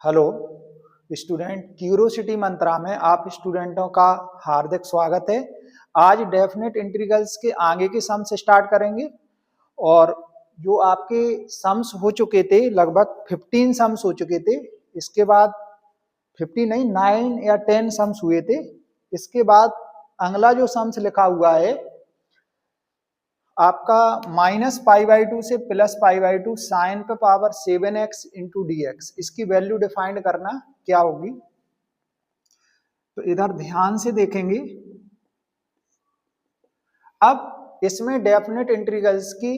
Hello student, curiosity मंत्रा में आप स्टूडेंटों का हार्दिक स्वागत है। आज डेफिनेट इंटीग्रल्स के आगे के सम्स स्टार्ट करेंगे और जो आपके सम्स हो चुके थे लगभग 15 सम्स हो चुके थे। इसके बाद 50 नहीं 9 या 10 सम्स हुए थे। इसके बाद अगला जो सम्स लिखा हुआ है आपका -π/2 से +π/2 साइन पे power 7x into d x, इसकी वैल्यू डिफाइंड करना क्या होगी। तो इधर ध्यान से देखेंगे। अब इसमें डेफिनेट इंटीग्रल्स की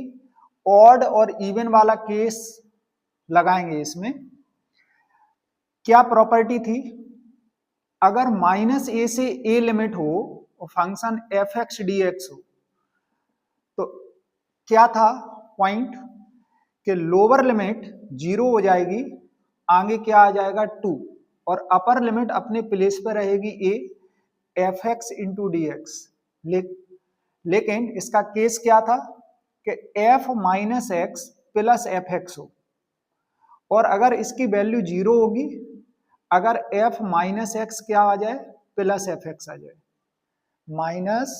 ऑड और इवन वाला केस लगाएंगे। इसमें क्या प्रॉपर्टी थी, अगर -a से a लिमिट हो और फंक्शन f(x) dx हो तो क्या था पॉइंट कि लोअर लिमिट 0 हो जाएगी, आगे क्या आ जाएगा 2 और अपर लिमिट अपने प्लेस पर रहेगी a f(x) into d x. लेकिन इसका केस क्या था कि f minus x plus F x हो और अगर इसकी वैल्यू 0 होगी, अगर f माइनस एक्स क्या आ जाए प्लस एफ एक्स आ जाए, माइनस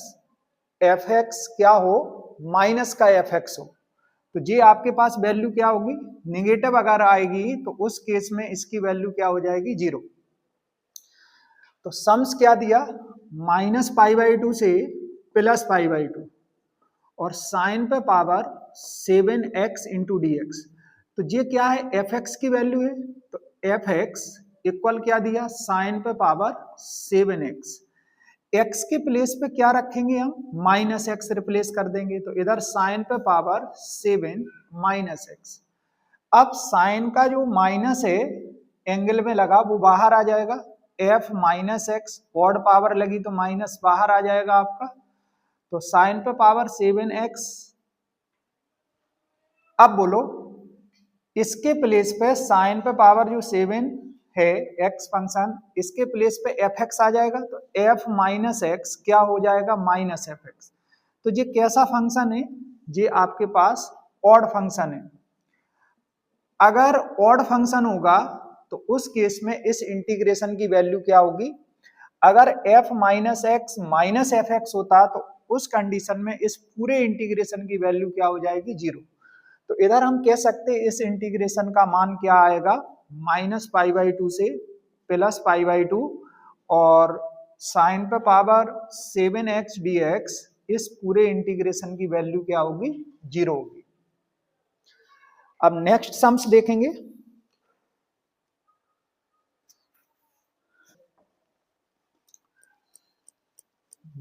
एफ एक्स क्या हो माइनस का एफ एक्स हो, तो ये आपके पास वैल्यू क्या होगी निगेटिव अगर आएगी तो उस केस में इसकी वैल्यू क्या हो जाएगी 0। तो सम्स क्या दिया -π/2 से +π/2 और साइन पे power 7x into d x. तो ये क्या है एफ एक्स की वैल्यू है, तो एफ एक्स इक्वल क्या दिया साइन पे पावर 7x। x के प्लेस पे क्या रखेंगे हम -x रिप्लेस कर देंगे, तो इधर साइन पे पावर 7 -x। अब साइन का जो माइनस है एंगल में लगा वो बाहर आ जाएगा, f -x ऑड पावर लगी तो माइनस बाहर आ जाएगा आपका, तो साइन पे पावर 7x। अब बोलो इसके प्लेस पे साइन पे पावर जो 7 है x फंक्शन, इसके प्लेस पे एफ एक्स आ जाएगा, तो f माइनस एक्स क्या हो जाएगा माइनस एफ एक्स। तो ये कैसा फंक्शन है, ये आपके पास ऑड फंक्शन है। अगर ऑड फंक्शन होगा तो उस केस में इस इंटीग्रेशन की वैल्यू क्या होगी, अगर f minus x minus f x होता तो उस कंडीशन में इस पूरे इंटीग्रेशन की वैल्यू क्या हो जाएगी 0। तो इधर हम कह सकते हैं इस इंटीग्रेशन का मान क्या आएगा -π/2 से +π/2 और साइन पे पावर 7x dx, इस पूरे इंटीग्रेशन की वैल्यू क्या होगी 0 होगी। अब नेक्स्ट सम्स देखेंगे।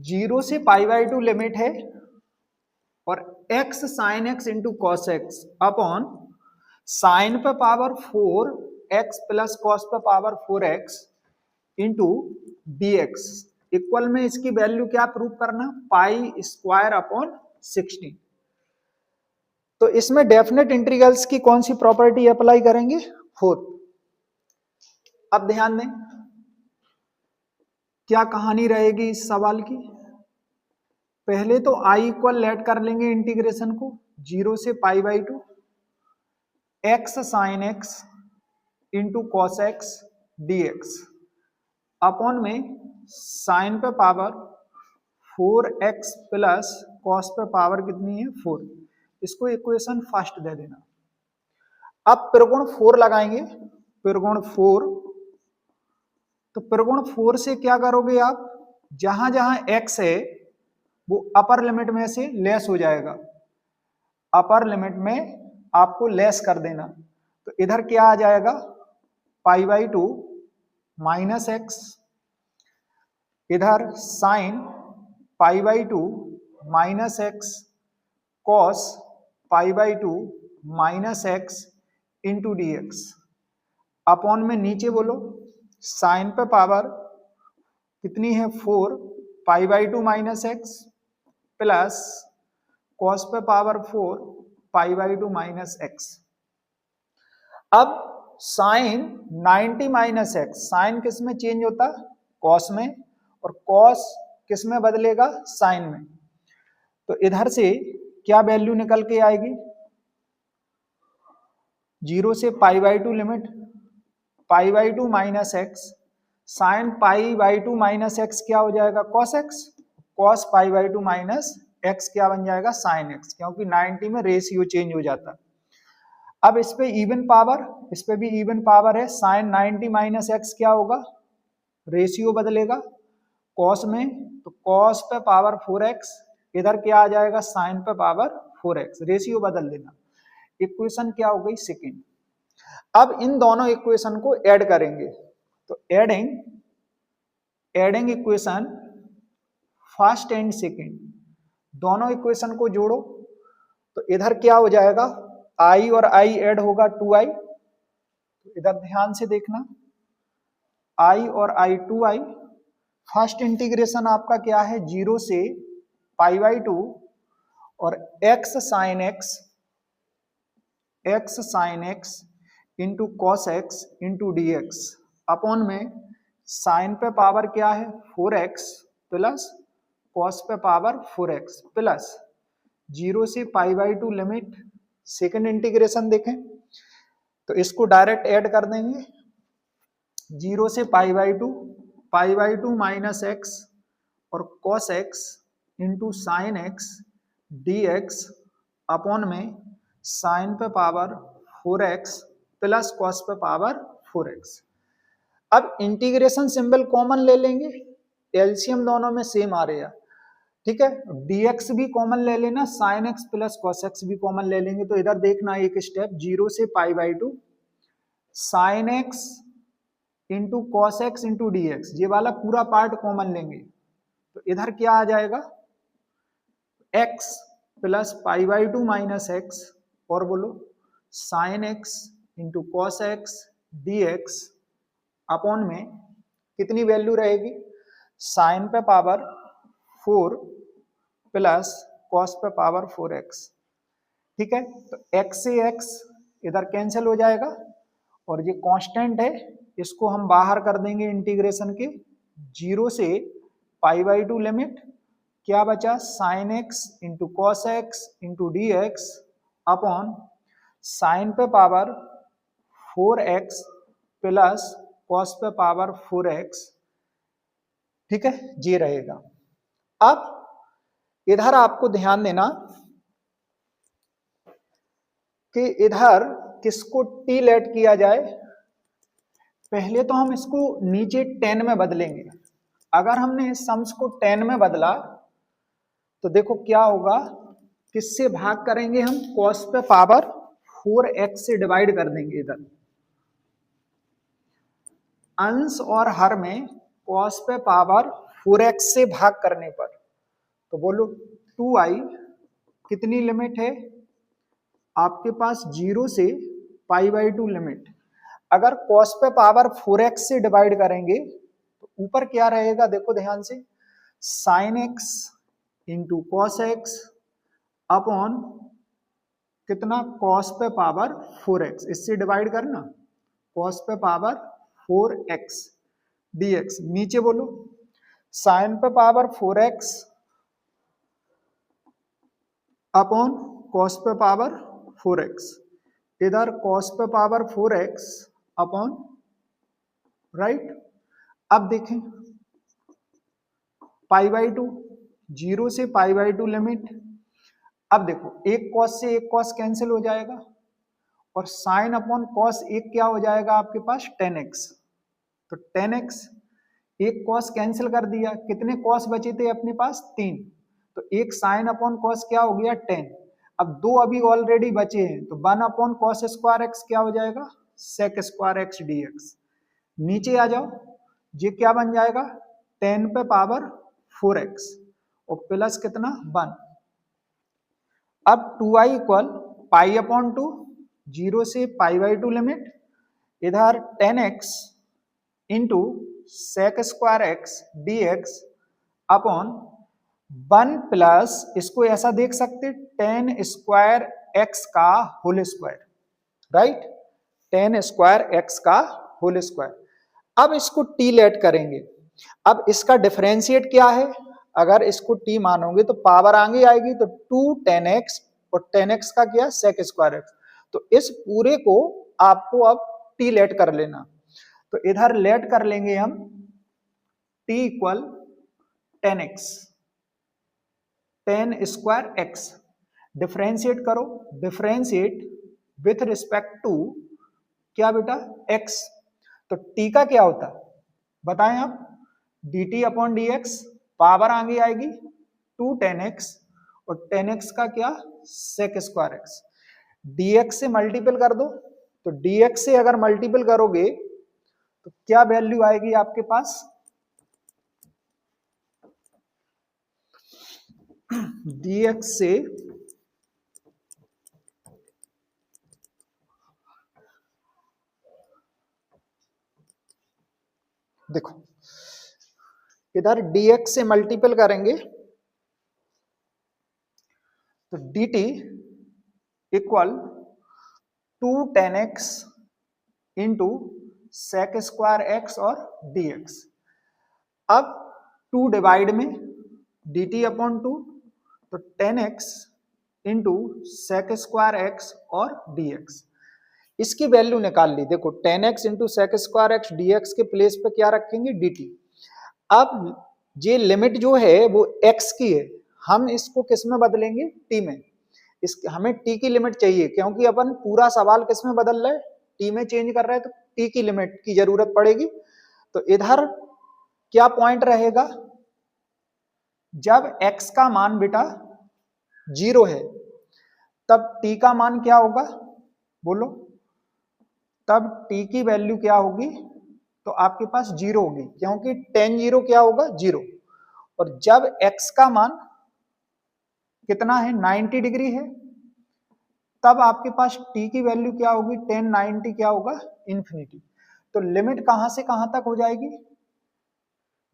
जीरो से π/2 लिमिट है और x sign x into cos x upon sine पे पावर 4x प्लस कॉस पे power 4x into d x equal में इसकी वैल्यू क्या प्रूव करना π² अपॉन 16। तो इसमें डेफिनेट इंटीग्रल्स की कौन सी प्रॉपर्टी अप्लाई करेंगे 4। अब ध्यान दें क्या कहानी रहेगी इस सवाल की। पहले तो i इक्वल लेट कर लेंगे इंटीग्रेशन को 0 से π/2 x sign x into cos x d x upon में साइन पे पावर 4x प्लस कॉस पे पावर कितनी है 4, इसको इक्वेशन फर्स्ट दे देना। अब त्रिगुण 4 लगाएंगे, त्रिगुण 4, तो त्रिगुण 4 से क्या करोगे आप, जहां जहां x है वो अपर लिमिट में से लेस हो जाएगा, अपर लिमिट में आपको लेस कर देना, तो इधर क्या आ जाएगा π/2 माइनस एक्स, इधर sine π/2 minus x cos π/2 minus x into d x upon में नीचे बोलो साइन पे पावर कितनी है 4 π/2 माइनस एक्स प्लस कॉस पे पावर 4 π/2 माइनस एक्स। अब साइन 90 माइनस एक्स, साइन किस में चेंज होता कॉस में, और कॉस किस में बदलेगा साइन में, तो इधर से क्या वैल्यू निकल के आएगी 0 से π/2 limit pi by two minus x, sine pi by two minus x क्या हो जाएगा cos x, cos pi by two minus x क्या बन जाएगा साइन एक्स, क्योंकि 90 में रेशियो चेंज हो जाता है। अब इस पे इवन पावर, इस पे भी इवन पावर है, साइन 90 माइनस एक्स क्या होगा, रेशियो बदलेगा कॉस में, तो कॉस पे पावर 4x, इधर क्या आ जाएगा साइन पे पावर 4x, रेशियो बदल देना। इक्वेशन क्या हो गई सेकेंड। अब इन दोनों इक्वेशन को ऐड करेंगे, तो adding equation first and second, दोनों इक्वेशन को जोड़ो, तो इधर क्या हो जाएगा i और i ऐड होगा 2i, तो इधर ध्यान से देखना i और i 2i, फर्स्ट इंटीग्रेशन आपका क्या है 0 से पाई बाई टू और x sign x into cos x into d x upon में साइन पे पावर क्या है 4x प्लस कॉस पे पावर 4x प्लस 0 से pi by two limit, second integration देखें तो इसको डायरेक्ट ऐड कर देंगे, 0 से pi by two minus x और cos x into sin x d x upon में साइन पे पावर 4x प्लस कॉस पे पावर 4x। अब इंटीग्रेशन सिंबल कॉमन ले लेंगे, एलसीएम दोनों में सेम आ रहा है, ठीक है, dx भी कॉमन ले लेना, sine x plus cos x भी कॉमन ले लेंगे, तो इधर देखना एक स्टेप 0 से pi by to sine x into cos x into d x, ये वाला पूरा पार्ट कॉमन लेंगे, तो इधर क्या आ जाएगा x plus pi by two minus x और बोलो sine x into cos x d x upon में कितनी वैल्यू रहेगी साइन पे पावर 4 प्लस कॉस पे पावर 4x, ठीक है, तो x से x इधर कैंसिल हो जाएगा और ये कांस्टेंट है, इसको हम बाहर कर देंगे इंटीग्रेशन के, 0 से पाई बाई टू लिमिट क्या बचा sine x into cos x into d x upon sine पे पावर 4x प्लस कॉस पे पावर 4x, ठीक है, ये रहेगा। अब इधर आपको ध्यान देना कि इधर किसको t लेट किया जाए, पहले तो हम इसको नीचे 10 में बदलेंगे, अगर हमने सम्स को 10 में बदला तो देखो क्या होगा, किससे भाग करेंगे हम cos पे पावर 4x से डिवाइड कर देंगे, इधर अंश और हर में cos पे पावर 4x से भाग करने पर, तो बोलो 2i कितनी लिमिट है आपके पास 0 से पाई बाई टू लिमिट, अगर cos पे पावर 4x से डिवाइड करेंगे तो ऊपर क्या रहेगा देखो ध्यान से sine x into cos x upon कितना cos पे पावर 4x, इससे डिवाइड करना cos पे पावर 4x dx, नीचे बोलो साइन पे पावर 4x अपॉन cos पे पावर 4x, इधर cos पे पावर 4x अपॉन राइट। अब देखें पाई बाई टू, 0 से पाई बाई टू लिमिट, अब देखो एक cos से एक cos कैंसिल हो जाएगा और साइन अपॉन cos एक क्या हो जाएगा आपके पास 10x, तो 10x एक cos कैंसिल कर दिया, कितने cos बचे थे अपने पास 3, तो एक साइन अपॉन cos क्या हो गया 10, अब दो अभी ऑलरेडी बचे हैं, तो 1 अपॉन cos स्क्वायर एक्स क्या हो जाएगा sec स्क्वायर एक्स dx, नीचे आ जाओ ये क्या बन जाएगा 10 पे पावर 4x और प्लस कितना 1, अब 2i इक्वल पाई अपॉन 2, 0 से पाई बाई टू लिमिट, इधर 10x into sec square x dx upon 1 plus इसको ऐसा देख सकते 10 स्क्वायर एक्स का whole square, right, 10 square x का होल स्क्वायर। अब इसको t लेट करेंगे, अब इसका डिफरेंशिएट क्या है, अगर इसको t मानोगे तो पावर आगे आएगी, तो 2 10x और 10x का क्या sec स्क्वायर एक्स, तो इस पूरे को आपको अब t लेट कर लेना, तो इधर लेट कर लेंगे हम t equal 10x, 10 square x, differentiate करो, डिफ्रेंशिएट विथ रिस्पेक्ट टू क्या बेटा x, तो t का क्या होता है बताएं आप, dt अपॉन dx, पावर आगे आएगी 2 10x और 10x का क्या sec स्क्वायर x, dx से मल्टीपल कर दो, तो dx से अगर मल्टीपल करोगे तो क्या वैल्यू आएगी आपके पास, dx से देखो इधर dx से मल्टीपल करेंगे तो dt equal 2 10x into sec square x और dx, अब 2 डिवाइड में dt अपॉन 2, तो 10x into sec square x और dx, इसकी वैल्यू निकाल ली। देखो 10x into sec square x dx के प्लेस पे क्या रखेंगे dt, अब ये लिमिट जो है वो x की है, हम इसको किस में बदलेंगे t में, हमें t की लिमिट चाहिए क्योंकि अपन पूरा सवाल किस में बदल रहे हैं t में चेंज कर रहे हैं, तो t की लिमिट की जरूरत पड़ेगी। तो इधर क्या पॉइंट रहेगा, जब x का मान बेटा 0 है तब t का मान क्या होगा बोलो, तब t की वैल्यू क्या होगी, तो आपके पास 0 होगी क्योंकि 10 0 क्या होगा 0, और जब x का मान कितना है 90 डिग्री है तब आपके पास t की वैल्यू क्या होगी 10 90 क्या होगा इन्फिनिटी, तो लिमिट कहां से कहां तक हो जाएगी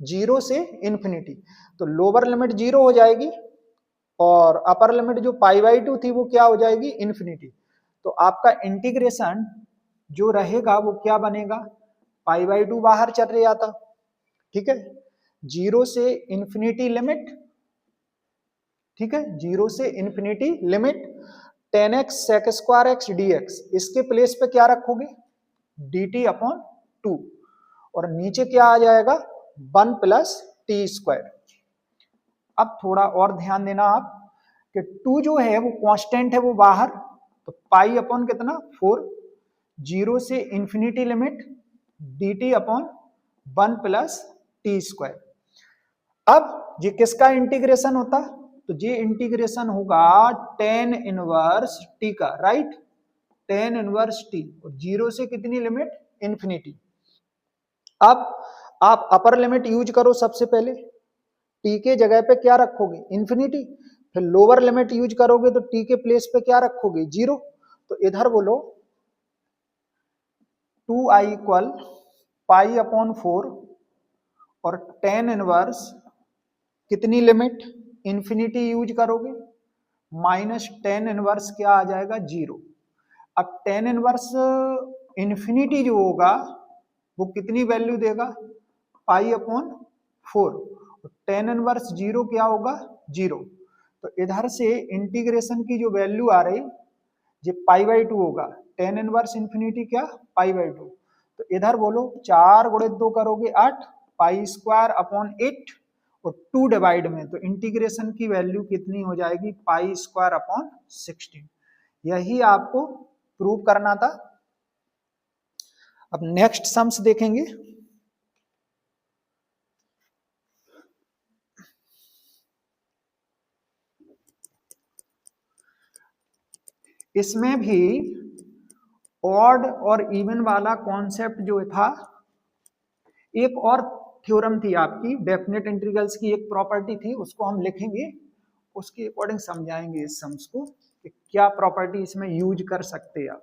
0 से इन्फिनिटी, तो लोअर लिमिट 0 हो जाएगी और अपर लिमिट जो π/2 थी वो क्या हो जाएगी इन्फिनिटी, तो आपका इंटीग्रेशन जो रहेगा वो क्या बनेगा π/2 बाहर चल रहा था, ठीक है, 0 से इन्फिनिटी लिमिट, ठीक है 0 से infinity limit 10x sec square x dx, इसके प्लेस पे क्या रखोगे dt अपॉन 2 और नीचे क्या आ जाएगा 1 प्लस टी स्क्वायर। अब थोड़ा और ध्यान देना आप कि 2 जो है वो कांस्टेंट है वो बाहर, तो पाई अपॉन कितना 4, 0 से infinity limit dt upon 1 plus T square. अब ये किसका इंटीग्रेशन होता, तो ये इंटीग्रेशन होगा tan इनवर्स t का, राइट, tan इनवर्स t, और 0 से कितनी लिमिट इन्फिनिटी। अब आप अपर लिमिट यूज करो, सबसे पहले t के जगह पे क्या रखोगे इन्फिनिटी, फिर लोअर लिमिट यूज करोगे तो t के प्लेस पे क्या रखोगे 0, तो इधर बोलो 2i इक्वल पाई अपॉन 4 और tan इनवर्स कितनी लिमिट इन्फिनिटी यूज करोगे माइनस tan इनवर्स क्या आ जाएगा 0। अब tan इनवर्स इन्फिनिटी जो होगा वो कितनी वैल्यू देगा पाई अपॉन 4, tan इनवर्स 0 क्या होगा 0, तो इधर से इंटीग्रेशन की जो वैल्यू आ रही ये π/2 होगा, tan इनवर्स इन्फिनिटी क्या π/2, तो इधर बोलो 4 गुणित 2 करोगे 8 पाई स्क्वायर अपॉन 8 और 2 डिवाइड में, तो इंटीग्रेशन की वैल्यू कितनी हो जाएगी पाई स्क्वायर अपॉन 16, यही आपको प्रूव करना था। अब नेक्स्ट सम्स देखेंगे। इसमें भी ऑड और इवन वाला कॉन्सेप्ट जो था, एक और थ्योरम थी आपकी डेफिनेट इंटीग्रल्स की, एक प्रॉपर्टी थी उसको हम लिखेंगे, उसके अकॉर्डिंग समझाएंगे इस सम्स को कि क्या प्रॉपर्टी इसमें यूज कर सकते हैं आप,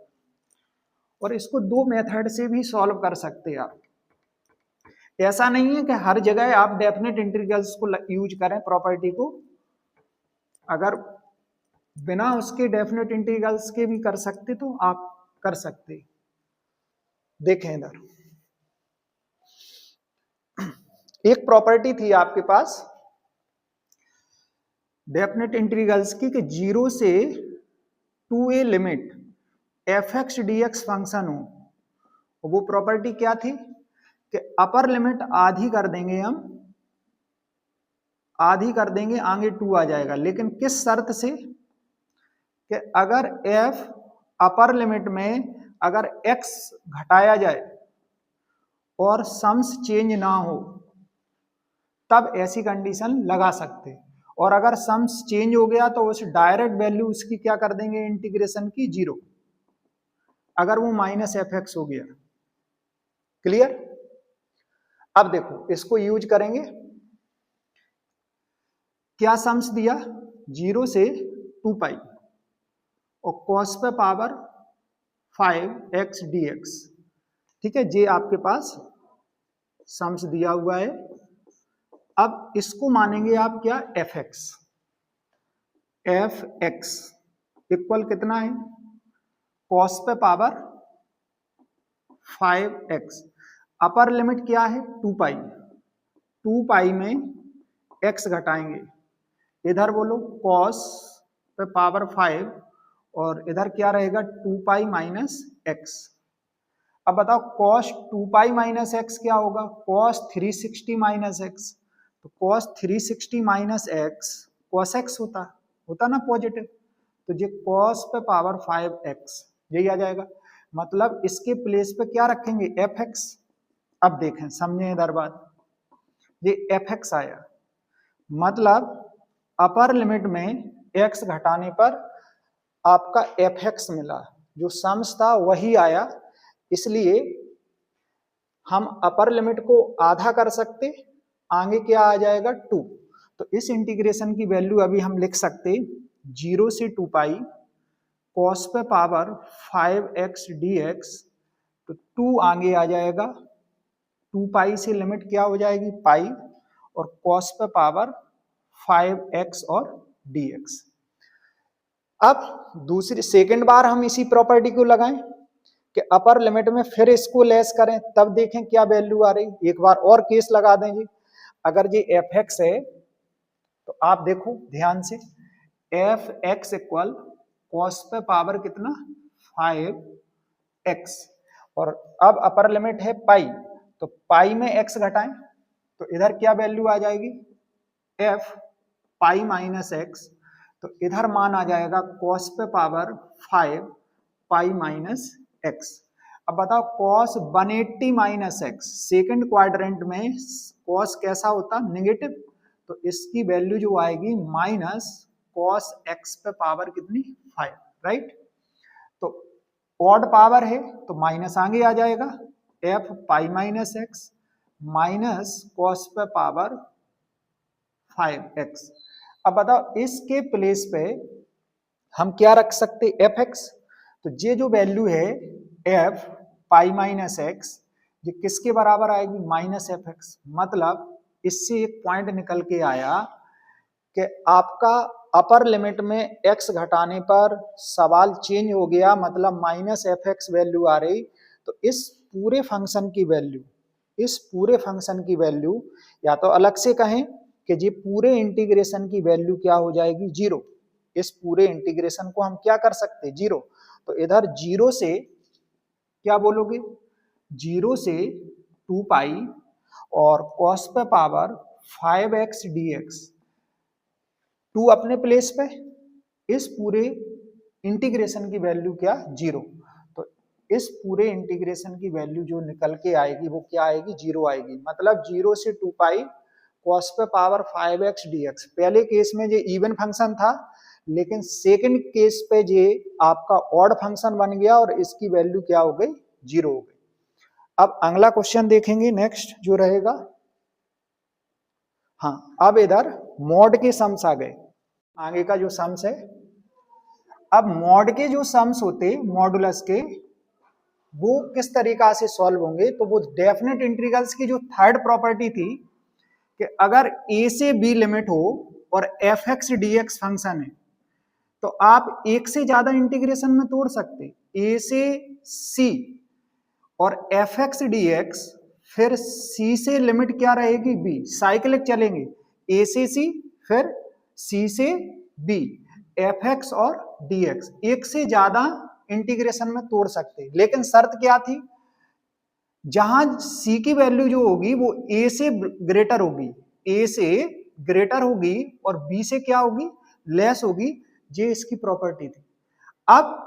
और इसको 2 मेथड से भी सॉल्व कर सकते हैं आप। ऐसा नहीं है कि हर जगह आप डेफिनेट इंटीग्रल्स को यूज करें प्रॉपर्टी को, अगर बिना उसके डेफिनेट इंटीग्रल्स के भी कर सकते तो आप कर सकते। देखें इधर एक प्रॉपर्टी थी आपके पास डेफिनेट इंटीग्रल्स की कि 0 से 2a limit f(x) dx function हो, वो प्रॉपर्टी क्या थी कि अपर लिमिट आधी कर देंगे हम, आधी कर देंगे, आगे 2 आ जाएगा, लेकिन किस शर्त से कि अगर f अपर लिमिट में अगर x घटाया जाए और सम्स चेंज ना हो, तब ऐसी कंडीशन लगा सकते। और अगर सम्स चेंज हो गया तो उस डायरेक्ट वैल्यू उसकी क्या कर देंगे इंटीग्रेशन की 0, अगर वो -fx हो गया। क्लियर? अब देखो इसको यूज करेंगे, क्या सम्स दिया 0 से 2 पाई और cos पे पावर 5x dx, ठीक है, ये आपके पास सम्स दिया हुआ है। अब इसको मानेंगे आप क्या fx, fx इक्वल कितना है cos पे पावर 5x, अपर लिमिट क्या है 2 पाई, 2 पाई में x घटाएंगे, इधर बोलो cos पे पावर 5 और इधर क्या रहेगा 2 पाई माइनस x। अब बताओ cos 2 पाई माइनस x क्या होगा, cos 360 माइनस x, तो cos 360 minus x cos x होता ना पॉजिटिव, तो ये cos पे पावर 5x यही आ जाएगा। मतलब इसके प्लेस पे क्या रखेंगे fx। अब देखें समझें इधर बात, ये fx आया, मतलब अपर लिमिट में x घटाने पर आपका fx मिला, जो सम्स था वही आया, इसलिए हम अपर लिमिट को आधा कर सकते, आगे क्या आ जाएगा 2। तो इस इंटीग्रेशन की वैल्यू अभी हम लिख सकते 0 से 2 पाई cos पे पावर 5x dx, तो 2 आगे आ जाएगा, 2 पाई से लिमिट क्या हो जाएगी पाई और cos पे पावर 5x और dx। अब दूसरी सेकंड बार हम इसी प्रॉपर्टी को लगाएं कि अपर लिमिट में फिर इसको लेस करें, तब देखें क्या वैल्यू आ रही। एक बार और केस लगा दें जी, अगर ये fx है तो आप देखो ध्यान से, fx इक्वल cos पे पावर कितना 5x, और अब अपर लिमिट है पाई, तो पाई में x घटाएं तो इधर क्या वैल्यू आ जाएगी f पाई माइनस x, तो इधर मान आ जाएगा cos पे पावर 5 पाई माइनस x। अब बताओ cos 180 minus x, second quadrant में cos कैसा होता नेगेटिव, तो इसकी वैल्यू जो आएगी माइनस cos x पे पावर कितनी 5, राइट। तो ऑड पावर है तो माइनस आगे आ जाएगा, f pi minus x minus cos पे पावर 5x। अब बताओ इसके प्लेस पे हम क्या रख सकते fx, तो ये जो वैल्यू है f पाई माइनस x, ये किसके बराबर आएगी -fx। मतलब इससे एक पॉइंट निकल के आया कि आपका अपर लिमिट में x घटाने पर सवाल चेंज हो गया, मतलब -fx वैल्यू आ रही, तो इस पूरे फंक्शन की वैल्यू, इस पूरे फंक्शन की वैल्यू, या तो अलग से कहें कि ये पूरे इंटीग्रेशन की वैल्यू क्या हो जाएगी 0, इस पूरे इंटीग्रेशन को हम क्या कर सकते 0, तो इधर 0 से क्या बोलोगे 0 से 2 पाई और cos पे पावर 5x dx, 2 अपने प्लेस पे, इस पूरे इंटीग्रेशन की वैल्यू क्या 0, तो इस पूरे इंटीग्रेशन की वैल्यू जो निकल के आएगी वो क्या आएगी 0 आएगी। मतलब 0 से 2 पाई cos पे पावर 5x dx, पहले केस में ये इवन फंक्शन था, लेकिन सेकंड केस पे ये आपका ऑड फंक्शन बन गया और इसकी वैल्यू क्या हो गई 0 हो गई। अब अगला क्वेश्चन देखेंगे नेक्स्ट जो रहेगा, हाँ अब इधर मॉड के सम्स आ गए, आगे का जो सम्स है। अब मॉड के जो सम्स होते मॉडुलस के, वो किस तरीका से सॉल्व होंगे, तो वो डेफिनेट इंटीग्रल्स की जो थर्ड प्रॉपर्टी थी कि अगर a से b लिमिट हो और fx dx फंक्शन है, तो आप एक से ज्यादा इंटीग्रेशन में तोड़ सकते, a से c और fx dx, फिर c से लिमिट क्या रहेगी b, साइक्लिक चलेंगे, a से c फिर c से b, fx और dx, एक से ज्यादा इंटीग्रेशन में तोड़ सकते। लेकिन शर्त क्या थी जहां सी की वैल्यू जो होगी वो ए से ग्रेटर होगी, ए से ग्रेटर होगी और बी से क्या होगी, लेस होगी। ये इसकी प्रॉपर्टी थी। अब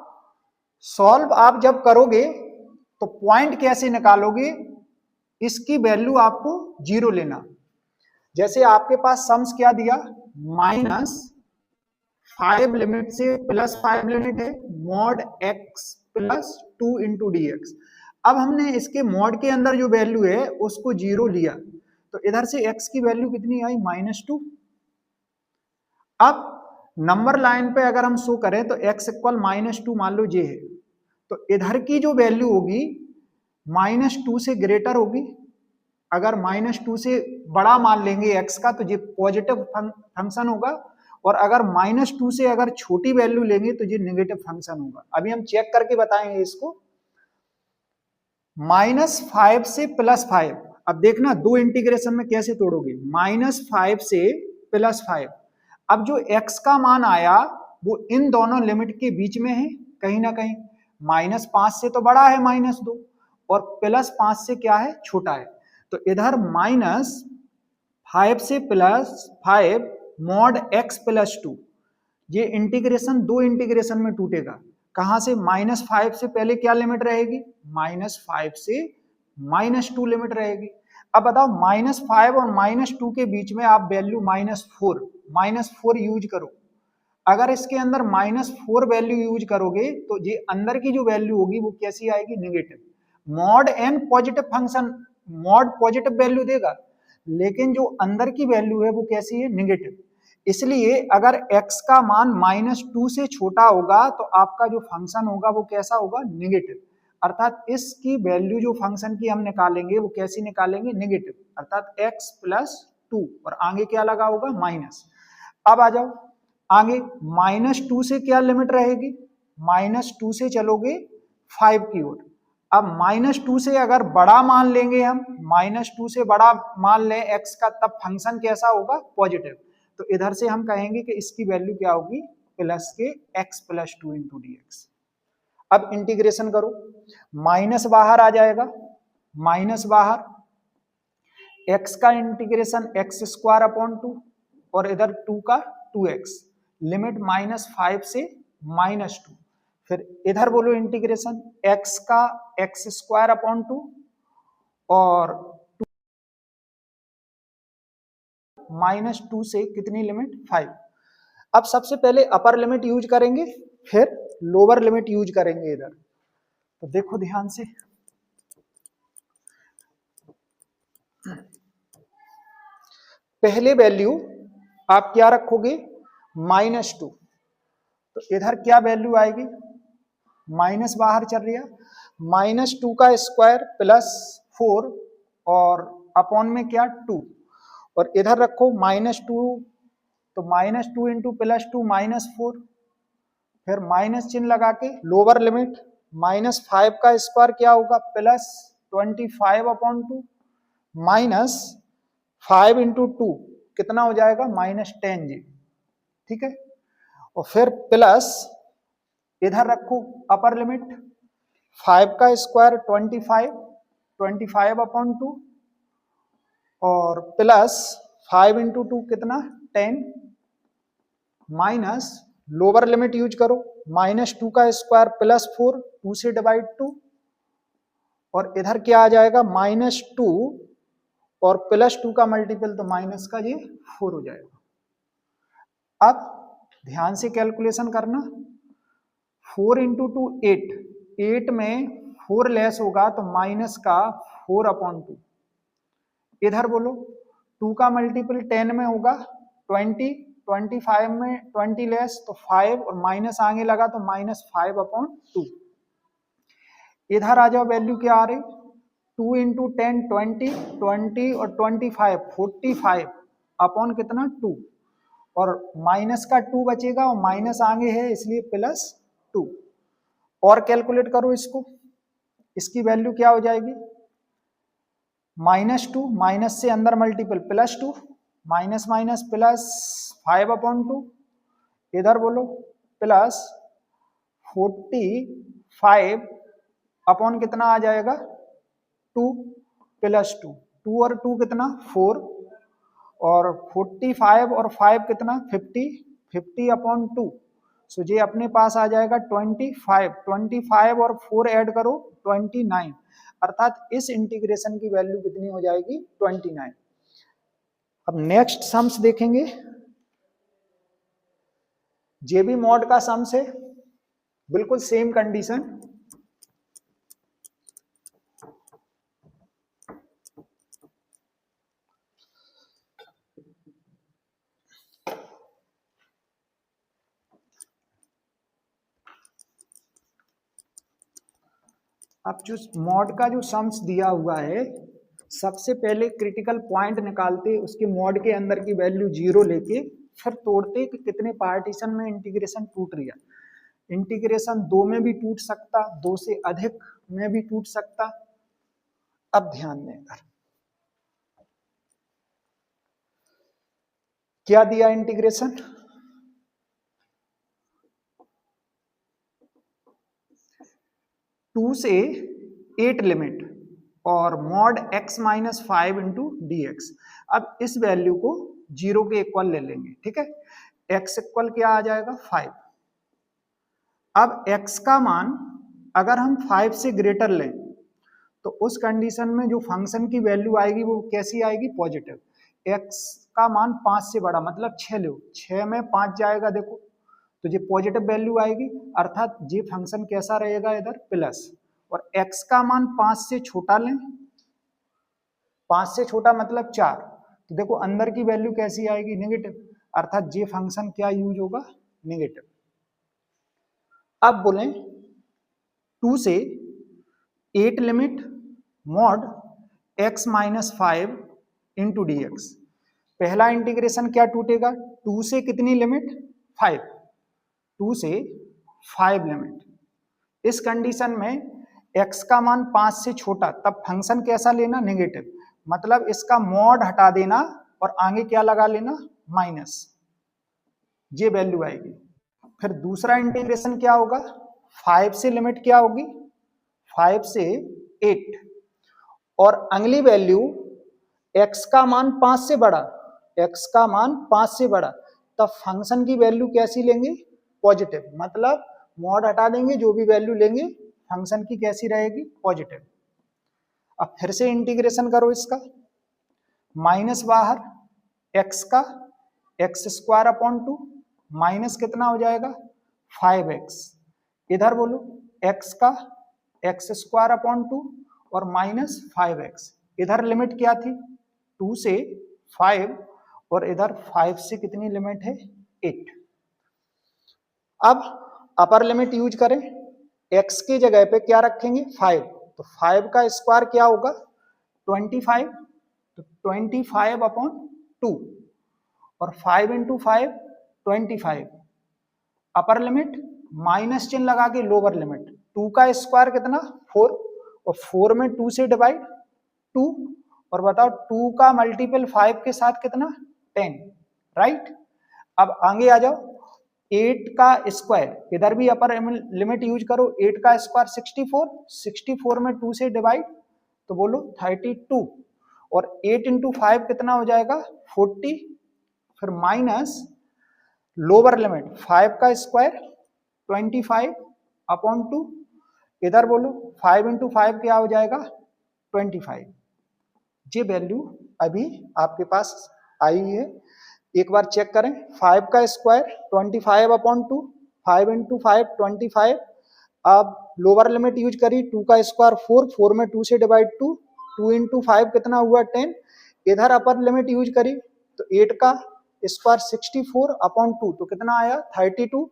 सॉल्व आप जब करोगे तो पॉइंट कैसे निकालोगे, इसकी वैल्यू आपको 0 लेना। जैसे आपके पास सम्स क्या दिया, -5 लिमिट से +5 लिमिट है, mod x plus 2 into d x. अब हमने इसके मॉड के अंदर जो वैल्यू है उसको 0 लिया, तो इधर से x की वैल्यू कितनी आई, -2। अब नंबर लाइन पे अगर हम शो करें तो x इक्वल -2 मान लो ये है, तो इधर की जो वैल्यू होगी -2 से ग्रेटर होगी। अगर -2 से बड़ा मान लेंगे x का तो ये पॉजिटिव फंक्शन होगा, और अगर -2 से अगर छोटी वैल्यू लेंगे तो ये नेगेटिव फंक्शन होगा। अभी हम चेक करके बताएंगे इसको। -5 से +5, अब देखना दो इंटीग्रेशन में कैसे तोड़ोगे, -5 से +5। अब जो x का मान आया वो इन दोनों लिमिट के बीच में है कहीं ना कहीं, -5 से तो बड़ा है -2 और +5 से क्या है, छोटा है। तो इधर -5 से +5 मॉड x प्लस 2, ये इंटीग्रेशन दो इंटीग्रेशन में टूटेगा। कहां से, -5 से पहले क्या लिमिट रहेगी, -5 से -2 लिमिट रहेगी। अब बताओ -5 और -2 के बीच में आप वैल्यू -4 यूज करो। अगर इसके अंदर -4 वैल्यू यूज करोगे तो ये अंदर की जो वैल्यू होगी वो कैसी आएगी, negative. Mod n positive function, mod positive value देगा, लेकिन जो अंदर की वैल्यू है वो कैसी है, नेगेटिव। इसलिए अगर x का मान -2 से छोटा होगा तो आपका जो फंक्शन होगा वो कैसा होगा, नेगेटिव। अर्थात इसकी वैल्यू जो फंक्शन की हम निकालेंगे वो कैसी निकालेंगे, नेगेटिव, अर्थात x प्लस 2 और आगे क्या लगा होगा, माइनस। अब आ जाओ आगे, -2 से क्या लिमिट रहेगी, -2 से चलोगे 5 की ओर। अब -2 से अगर बड़ा मान लेंगे हम, -2 से बड़ा मान लें x का, तब फंक्शन कैसा होगा, पॉजिटिव। तो इधर से हम कहेंगे कि इसकी वैल्यू क्या होगी, प्लस के x plus 2 into d x. अब इंटीग्रेशन करो, माइनस बाहर आ जाएगा, माइनस बाहर, x का इंटीग्रेशन x² अपॉन 2 और इधर 2 का 2x, लिमिट -5 से -2। फिर इधर बोलो इंटीग्रेशन x का x² अपॉन 2 और -2 से कितनी लिमिट, 5। अब सबसे पहले अपर लिमिट यूज करेंगे, फिर लोअर लिमिट यूज करेंगे इधर। तो देखो ध्यान से, पहले वैल्यू आप क्या रखोगे, -2, तो इधर क्या वैल्यू आएगी, माइनस बाहर चल रही है, -2 का स्क्वायर प्लस 4 और अपॉन में क्या 2, और इधर रखो -2, तो -2 इंटू +2 -4, फिर माइनस चिन्ह लगा के लोअर लिमिट, -5 का स्क्वायर क्या होगा, +25 अपॉन 2 -5 इंटू 2 कितना हो जाएगा, -10 जी, ठीक है। और फिर प्लस इधर रखो अपर लिमिट, 5 का स्क्वायर 25 अपॉन 2 और प्लस 5 इंटू 2 कितना, 10, माइनस लोअर लिमिट यूज करो, -2 का स्क्वायर प्लस 4, 2 से डिवाइड 2, और इधर क्या आ जाएगा, -2 और +2 का मल्टीपल तो माइनस का ये 4 हो जाएगा। अब ध्यान से कैलकुलेशन करना, 4 इंटू 2 8 में 4 लेस होगा तो माइनस का 4 अपॉन 2, इधर बोलो 2 का मल्टीपल 10 में होगा 20, 25 में 20 लेस तो 5 और माइनस आगे लगा तो -5 अपॉन 2। इधर आ जाओ, वैल्यू क्या आ रही, 2 इंटू 10 20 और 25 45 अपॉन कितना 2, और माइनस का 2 बचेगा और माइनस आगे है इसलिए +2। और कैलकुलेट करो इसको, इसकी वैल्यू क्या हो जाएगी, -2 माइनस से अंदर multiple +2, minus minus plus 5 upon 2, इधर बोलो प्लस 45 अपॉन कितना आ जाएगा 2 प्लस 2, 2 और 2 कितना 4, और 45 और 5 कितना 50, 50 अपॉन 2, सो ये अपने पास आ जाएगा 25, 25 और 4 ऐड करो 29, अर्थात इस इंटीग्रेशन की वैल्यू कितनी हो जाएगी 29। अब नेक्स्ट सम्स देखेंगे, जे बी मॉड का सम्स है, बिल्कुल सेम कंडीशन। अब जो मॉड का जो सम्स दिया हुआ है, सबसे पहले क्रिटिकल पॉइंट निकालते, उसके मॉड के अंदर की वैल्यू 0 लेके फिर तोड़ते कि कितने पार्टीशन में इंटीग्रेशन टूट रही है। इंटीग्रेशन 2 में भी टूट सकता, 2 से अधिक में भी टूट सकता। अब ध्यान दें, इधर क्या दिया इंटीग्रेशन, टू से 8 लिमिट और mod x minus 5 into d x. अब इस वैल्यू को 0 के इक्वल ले लेंगे, ठीक है। x इक्वल क्या आ जाएगा 5। अब x का मान अगर हम 5 से ग्रेटर लें तो उस कंडीशन में जो फंक्शन की वैल्यू आएगी वो कैसी आएगी, पॉजिटिव। x का मान 5 से बड़ा मतलब 6 लो, 6 में 5 जाएगा देखो, तो ये पॉजिटिव वैल्यू आएगी, अर्थात ये फंक्शन कैसा रहेगा इधर प्लस। और x का मान 5 से छोटा लें, 5 से छोटा मतलब 4, तो देखो अंदर की वैल्यू कैसी आएगी नेगेटिव, अर्थात ये फंक्शन क्या यूज होगा, नेगेटिव। अब बोलें 2 से 8 limit mod x minus 5 into d x. पहला इंटीग्रेशन क्या टूटेगा, 2 से कितनी लिमिट 5, 2 से 5 लिमिट। इस कंडीशन में x का मान 5 से छोटा, तब फंक्शन कैसा लेना, नेगेटिव, मतलब इसका मॉड हटा देना और आगे क्या लगा लेना, माइनस, ये वैल्यू आएगी। फिर दूसरा इंटीग्रेशन क्या होगा, 5 से लिमिट क्या होगी, 5 से 8, और अगली वैल्यू x का मान 5 से बड़ा, x का मान 5 से बड़ा, तब फंक्शन की वैल्यू कैसी लेंगे, पॉजिटिव, मतलब मॉड हटा देंगे, जो भी वैल्यू लेंगे फंक्शन की कैसी रहेगी, पॉजिटिव। अब फिर से इंटीग्रेशन करो इसका, माइनस बाहर x का एक्स स्क्वायर अपॉन 2 माइनस कितना हो जाएगा 5x, इधर बोलो x का एक्स स्क्वायर अपॉन 2 और माइनस 5x, इधर लिमिट क्या थी 2 से 5 और इधर 5 से कितनी लिमिट है 8। अब अपर लिमिट यूज करें, x की जगह पे क्या रखेंगे 5, तो 5 का स्क्वायर क्या होगा 25, तो 25 अपॉन 2 और 5 इंटू 5 25, अपर लिमिट माइनस चिन्ह लगा के लोअर लिमिट, 2 का स्क्वायर कितना 4 और 4 में 2 से डिवाइड 2, और बताओ 2 का मल्टीपल 5 के साथ कितना 10, राइट। अब आगे आ जाओ, 8 का स्क्वायर, इधर भी अपर लिमिट यूज करो, 8 का स्क्वायर 64, 64 में 2 से डिवाइड तो बोलो 32, और 8 इंटू 5 कितना हो जाएगा 40, फिर माइनस लोअर लिमिट 5 का स्क्वायर 25 अपॉन 2, इधर बोलो 5 इंटू 5 क्या हो जाएगा 25। ये वैल्यू अभी आपके पास आई है, एक बार चेक करें, 5 का स्क्वायर 25 अपॉन 2, 5 इंटू 5 25, अब लोअर लिमिट यूज करी, 2 का स्क्वायर 4, 4 में 2 से डिवाइड 2, 2 इंटू 5 कितना हुआ 10, इधर अपर लिमिट यूज करी तो 8 का स्क्वायर 64 अपॉन 2 तो कितना आया 32,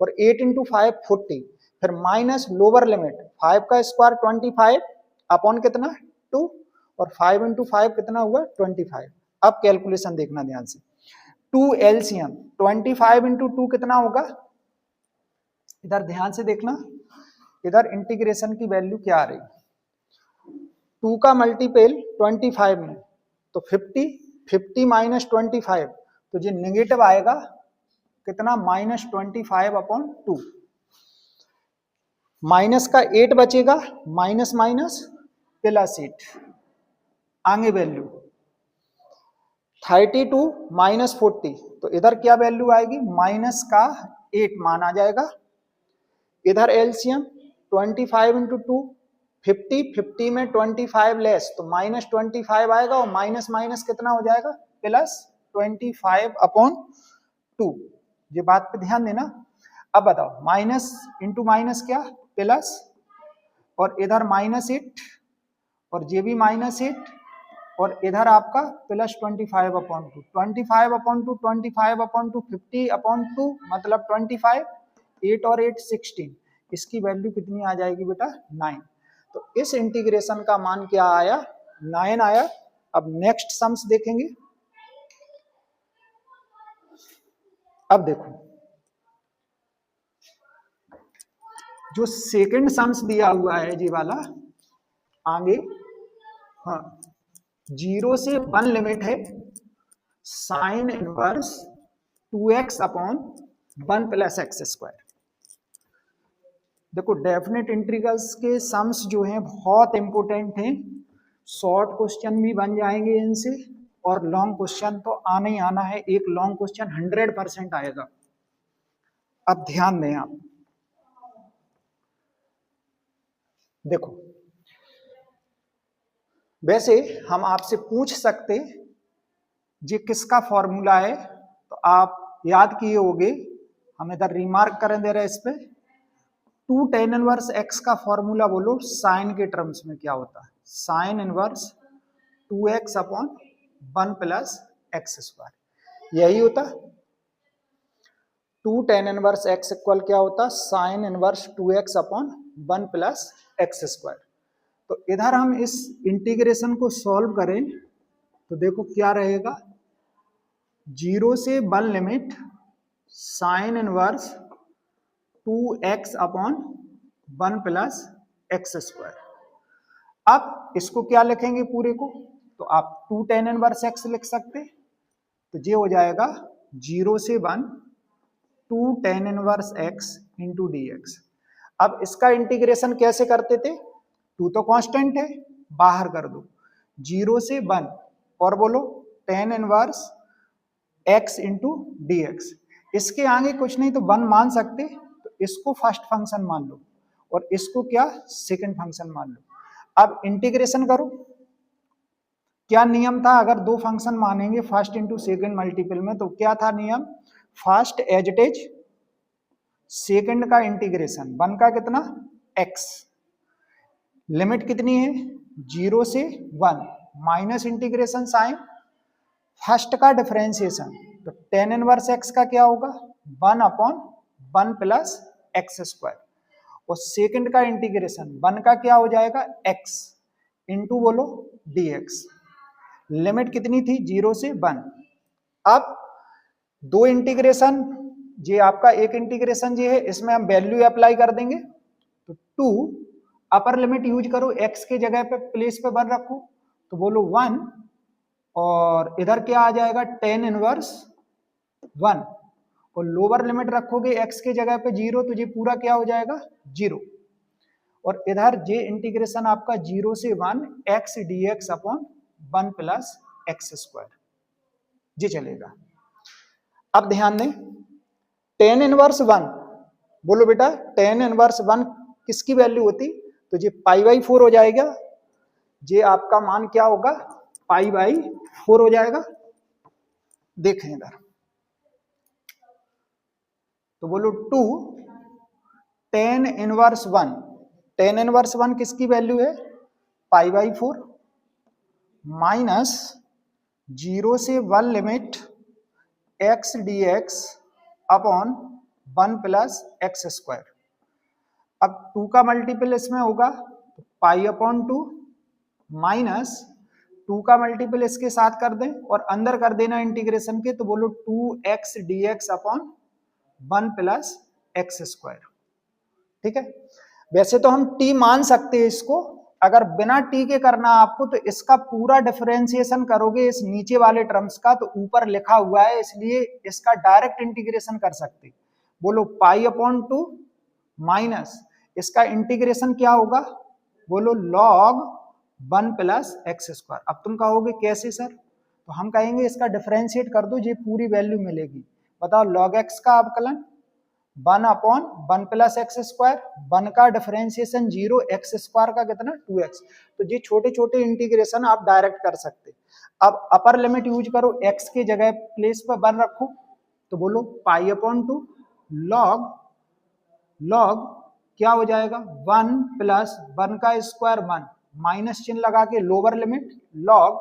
और 8 इंटू 5 40, फिर माइनस लोअर लिमिट 5 का स्क्वायर 25 अपॉन कितना 2, और 5 इंटू 5 कितना हुआ 25। अब कैलकुलेशन देखना ध्यान से, 2 एलसीएम 25 इंटू 2 कितना होगा, इधर ध्यान से देखना, इधर इंटीग्रेशन की वैल्यू क्या आ रही, 2 का मल्टीपल 25 में तो 50, 50 माइनस 25 तो ये नेगेटिव आएगा कितना माइनस 25 अपॉन 2, माइनस का 8 बचेगा, माइनस माइनस प्लस 8, आगे वैल्यू 32 माइनस 40, तो इधर क्या वैल्यू आएगी, माइनस का 8 माना जाएगा। इधर एलसीएम 25 इंटू 2 50, 50 में 25 लेस तो माइनस 25 आएगा, और माइनस माइनस कितना हो जाएगा, प्लस 25 अपॉन 2। ये बात पे ध्यान देना। अब बताओ, माइनस इंटू माइनस क्या, प्लस, और इधर माइनस 8 और ये भी माइनस 8, और इधर आपका plus 25 upon 2, 25 upon 2, 25 upon 2, 50 upon 2 मतलब 25, 8 और 8 16, इसकी वैल्यू कितनी आ जाएगी बेटा, 9। तो इस इंटीग्रेशन का मान क्या आया, 9 आया। अब नेक्स्ट सम्स देखेंगे। अब देखो, जो सेकंड सम्स दिया हुआ है जी वाला, आगे, हाँ, 0 से 1 लिमिट है sine inverse 2x upon 1 plus x square. देखो, डेफिनेट इंटीग्रल्स के सम्स जो हैं बहुत इंपोर्टेंट हैं, शॉर्ट क्वेश्चन भी बन जाएंगे इनसे, और लॉन्ग क्वेश्चन तो आना ही आना है। एक लॉन्ग क्वेश्चन 100% आएगा। अब ध्यान दें आप, देखो, वैसे हम आपसे पूछ सकते ये किसका फॉर्मूला है, तो आप याद किए होंगे, हम इधर रिमार्क कर दे रहे हैं इस पे, 2 tan इनवर्स x का फॉर्मूला बोलो साइन के टर्म्स में क्या होता है, sine inverse 2x upon 1 plus x square, यही होता। 2 tan इनवर्स x इक्वल क्या होता, sine inverse 2x upon 1 plus x square. तो इधर हम इस इंटीग्रेशन को सॉल्व करें तो देखो क्या रहेगा, 0 से 1 limit sine inverse 2x upon 1 plus x square. अब इसको क्या लिखेंगे पूरे को, तो आप 2 tan इनवर्स x लिख सकते, तो ये हो जाएगा 0 से 1 2 tan inverse x into d x. अब इसका इंटीग्रेशन कैसे करते थे, 2 तो कांस्टेंट है, बाहर कर दो, 0 से 1 और बोलो tan inverse x into d x. इसके आगे कुछ नहीं तो 1 मान सकते, तो इसको फर्स्ट फंक्शन मान लो और इसको क्या, सेकंड फंक्शन मान लो। अब इंटीग्रेशन करो, क्या नियम था, अगर दो फंक्शन मानेंगे फर्स्ट इंटू सेकंड मल्टीपल में, तो क्या था नियम, first as it is, second का इंटीग्रेशन, 1 का कितना x, लिमिट कितनी है 0 से 1, माइनस इंटीग्रेशन साइन फर्स्ट का डिफरेंशिएशन, तो tan इनवर्स x का क्या होगा 1 अपॉन 1 प्लस एक्स स्क्वायर, और सेकंड का इंटीग्रेशन 1 का क्या हो जाएगा x इंटू बोलो dx, लिमिट कितनी थी 0 से 1। अब दो इंटीग्रेशन, ये आपका एक इंटीग्रेशन ये है, इसमें हम वैल्यू अप्लाई कर देंगे, तो 2 अपर लिमिट यूज करो, x के जगह पे प्लेस पे 1 रखो, तो बोलो 1, और इधर क्या आ जाएगा tan इनवर्स 1, और लोअर लिमिट रखोगे x के जगह पे 0, तो ये पूरा क्या हो जाएगा 0, और इधर ये इंटीग्रेशन आपका 0 से 1 x dx upon 1 plus x square, ये चलेगा। अब ध्यान दें, tan इनवर्स 1, बोलो बेटा tan इनवर्स 1 किसकी वैल्यू होती, तो ये π/4 हो जाएगा, ये आपका मान क्या होगा π/4 हो जाएगा। देखें इधर, तो बोलो 2 tan इनवर्स 1, tan इनवर्स 1 किसकी वैल्यू है π/4 माइनस 0 से 1 limit x dx upon 1 plus x square. अब 2 का मल्टीपल इसमें होगा तो π/2 माइनस 2 का मल्टीपल इसके साथ कर दें और अंदर कर देना इंटीग्रेशन के, तो बोलो 2x dx upon 1 plus x square. ठीक है, वैसे तो हम t मान सकते हैं इसको, अगर बिना t के करना आपको तो इसका पूरा डिफरेंशिएशन करोगे इस नीचे वाले टर्म्स का, तो ऊपर लिखा हुआ है इसलिए इसका डायरेक्ट इंटीग्रेशन कर सकते। बोलो π/2 माइनस इसका इंटीग्रेशन क्या होगा, बोलो log 1 प्लस एक्स स्क्वायर। अब तुम कहोगे कैसे सर, तो हम कहेंगे इसका डिफरेंशिएट कर दो, ये पूरी वैल्यू मिलेगी। बताओ लॉग एक्स का अवकलन 1 अपॉन 1 प्लस एक्स स्क्वायर, 1 का डिफरेंशिएशन 0, एक्स स्क्वायर का कितना 2x। तो ये छोटे छोटे इंटीग्रेशन आप डायरेक्ट कर सकते। अब अपर लिमिट यूज करो, x के जगह प्लेस पर 1 रखो, तो बोलो पाई अपॉन 2 लॉग क्या हो जाएगा 1 प्लस 1 का स्क्वायर 1, माइनस चिन्ह लगा के लोअर लिमिट लॉग,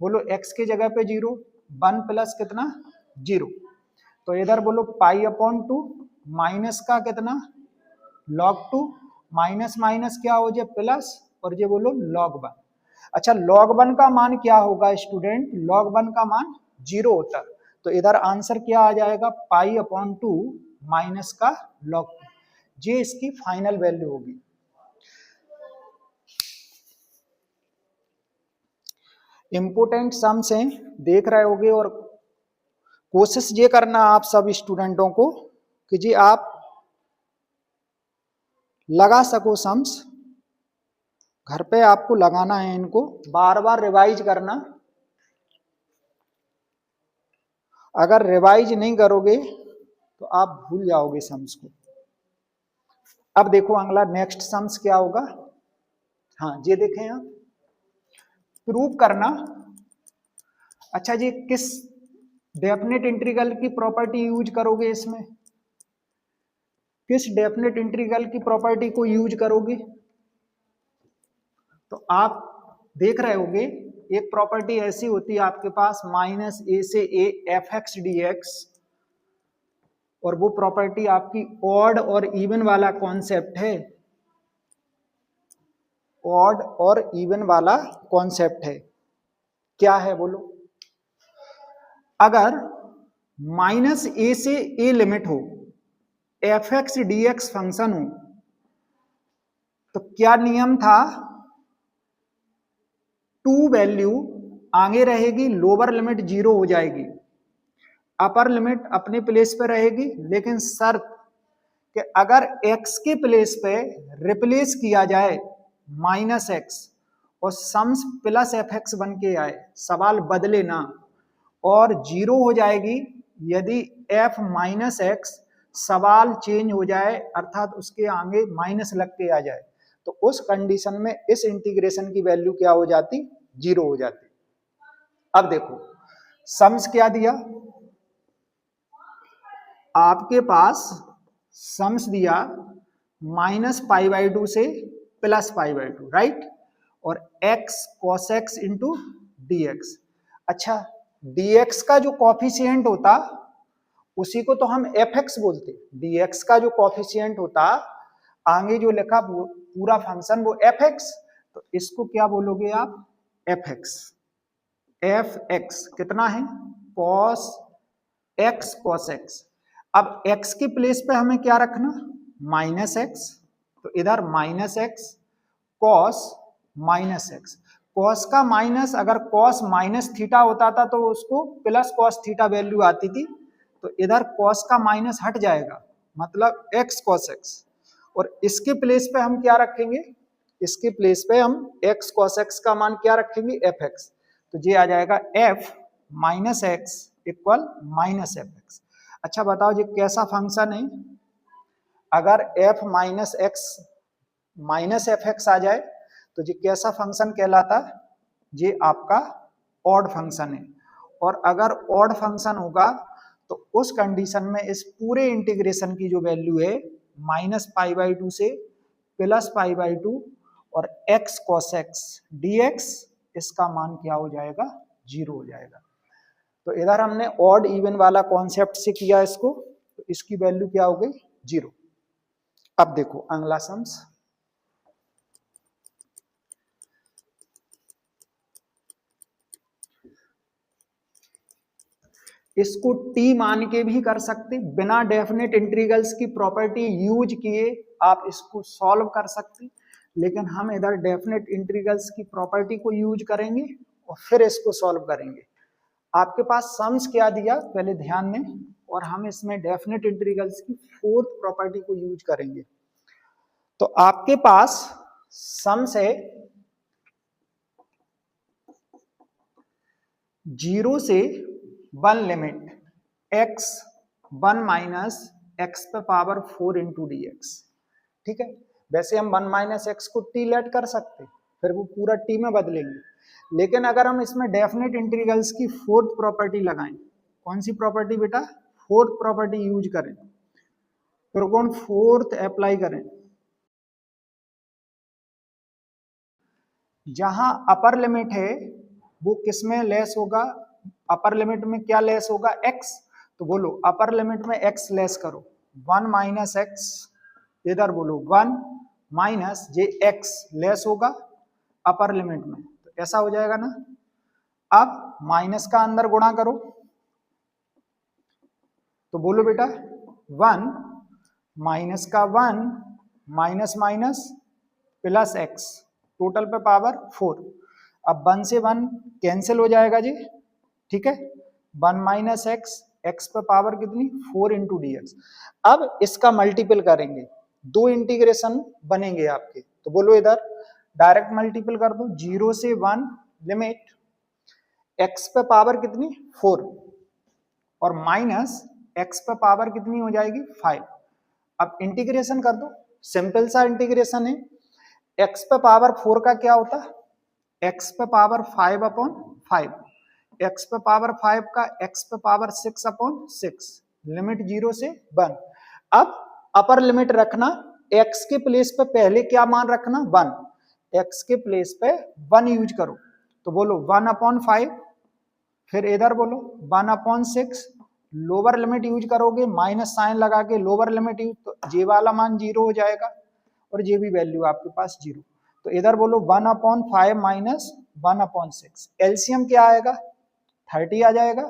बोलो x के जगह पे 0, 1 प्लस कितना 0, तो इधर बोलो पाई अपॉन 2 माइनस का कितना log 2, माइनस माइनस क्या हो जाए प्लस, और ये बोलो log 1। अच्छा log 1 का मान क्या होगा स्टूडेंट, log 1 का मान 0 होता है, तो इधर आंसर क्या आ जाएगा पाई अपॉन 2 माइनस का log 2, ये इसकी फाइनल वैल्यू होगी। इंपोर्टेंट सम्स हैं, देख रहे होगे, और कोशिश ये करना आप सब स्टूडेंटों को कि जी आप लगा सको सम्स, घर पे आपको लगाना है, इनको बार बार रिवाइज करना। अगर रिवाइज नहीं करोगे तो आप भूल जाओगे सम्स को। अब देखो अगला नेक्स्ट सम्स क्या होगा, हाँ ये देखें आप, प्रूव करना। अच्छा जी किस डेफिनेट इंटीग्रल की प्रॉपर्टी यूज करोगे, इसमें किस डेफिनेट इंटीग्रल की प्रॉपर्टी को यूज करोगे, तो आप देख रहे होगे एक प्रॉपर्टी ऐसी होती है आपके पास माइनस ए से A F x d x, और वो प्रॉपर्टी आपकी ऑड और इवन वाला कॉन्सेप्ट है, ऑड और इवन वाला कॉन्सेप्ट है। क्या है बोलो, अगर माइनस ए से ए लिमिट हो, F x d x function हो, तो क्या नियम था, टू वैल्यू आगे रहेगी, लोअर लिमिट 0 हो जाएगी, अपर लिमिट अपने प्लेस पे रहेगी, लेकिन शर्त कि अगर x के प्लेस पे रिप्लेस किया जाए माइनस एक्स और सम्स प्लस एफ एक्स बन के आए, सवाल बदले ना, और 0 हो जाएगी यदि f माइनस एक्स सवाल चेंज हो जाए, अर्थात उसके आगे माइनस लग के आ जाए, तो उस कंडीशन में इस इंटीग्रेशन की वैल्यू क्या हो जाती 0 हो जाती। अब देखो सम्स क्या दिया आपके पास, सम्स दिया माइनस पाई बाई 2 से प्लस पाई बाई 2, राइट, और x cos x into d x. अच्छा dx का जो कॉफिशिएंट होता उसी को तो हम fx बोलते, dx का जो कॉफिशिएंट होता आगे जो लिखा पूरा फंक्शन वो fx, तो इसको क्या बोलोगे आप fx। fx कितना है cos x cos x। अब x के प्लेस पे हमें क्या रखना माइनस एक्स, तो इधर minus x cos minus x, cos का माइनस, अगर कॉस माइनस थीटा होता था तो उसको प्लस कॉस थीटा वैल्यू आती थी, तो इधर कॉस का माइनस हट जाएगा, मतलब एक्स कॉस एक्स, और इसके प्लेस पे हम क्या रखेंगे, इसके प्लेस पे हम एक्स कॉस एक्स का मान क्या रखेंगे एफ एक्स, तो ये आ जाएगा f minus x equal minus f x. अच्छा बताओ ये कैसा फंक्शन है, अगर f minus x minus f x आ जाए तो ये कैसा फंक्शन कहलाता है, ये आपका ऑड फंक्शन है, और अगर ऑड फंक्शन होगा तो उस कंडीशन में इस पूरे इंटीग्रेशन की जो वैल्यू है माइनस पाई बाई 2 से प्लस पाई बाई 2 और x cos x dx, इसका मान क्या हो जाएगा 0 हो जाएगा। तो इधर हमने ऑड इवन वाला कॉन्सेप्ट से किया इसको, तो इसकी वैल्यू क्या हो गई 0। अब देखो अगला सम्स, इसको टी मान के भी कर सकते, बिना डेफिनेट इंटीग्रल्स की प्रॉपर्टी यूज किए आप इसको सॉल्व कर सकते, लेकिन हम इधर डेफिनेट इंटीग्रल्स की प्रॉपर्टी को यूज करेंगे और फिर इसको सॉल्व करेंगे। आपके पास सम्स क्या दिया पहले ध्यान दें, और हम इसमें डेफिनेट इंटीग्रल्स की फोर्थ प्रॉपर्टी को यूज करेंगे। तो आपके पास सम्स है 0 से 1 लिमिट x 1 माइनस एक्स पे पावर 4 इंटू डी एक्स। ठीक है, वैसे हम 1 माइनस एक्स को t लेट कर सकते, फिर वो पूरा t में बदलेंगे, लेकिन अगर हम इसमें डेफिनेट इंटीग्रल्स की फोर्थ प्रॉपर्टी लगाएं, कौन सी प्रॉपर्टी बेटा, फोर्थ प्रॉपर्टी यूज करें, फिर कौन फोर्थ अप्लाई करें, जहां अपर लिमिट है वो किस में लेस होगा, अपर लिमिट में क्या लेस होगा, x, तो बोलो अपर लिमिट में x लेस करो, 1 माइनस एक्स, इधर बोलो 1 माइनस जे x लेस होगा अपर लिमिट में, तो ऐसा हो जाएगा ना। अब माइनस का अंदर गुणा करो, तो बोलो बेटा 1 माइनस का 1 minus minus plus x, total पे पावर 4। अब 1 से 1 कैंसिल हो जाएगा जी, ठीक है, 1 माइनस एक्स, एक्स पे पावर कितनी 4 इंटू डी एक्स। अब इसका मल्टीपल करेंगे, दो इंटीग्रेशन बनेंगे आपके, तो बोलो इधर डायरेक्ट मल्टीपल कर दो, 0 से 1 लिमिट एक्स पे पावर कितनी 4 और माइनस एक्स पे पावर कितनी हो जाएगी 5। अब इंटीग्रेशन कर दो, सिंपल सा इंटीग्रेशन है, एक्स पे पावर 4 का क्या होता है, एक्स पे पावर 5 अपॉन 5, एक्स पे पावर 5 का एक्स पे पावर 6 अपॉन 6, लिमिट 0 से 1। अब अपर लिमिट रखना, एक्स के प्लेस पे पहले क्या मान रखना 1, एक्स के प्लेस पे 1 यूज करो, तो बोलो 1 अपॉन 5, फिर इधर बोलो 1 अपॉन 6, लोअर लिमिट यूज करोगे माइनस साइन लगा के लोअर लिमिट यूज, तो जे वाला मान 0 हो जाएगा और जे भी वैल्यू आपके पास 0, तो इधर बोलो 1 अपॉन 5 माइनस 1 अपॉन 6, एलसीएम क्या आएगा 30 आ जाएगा,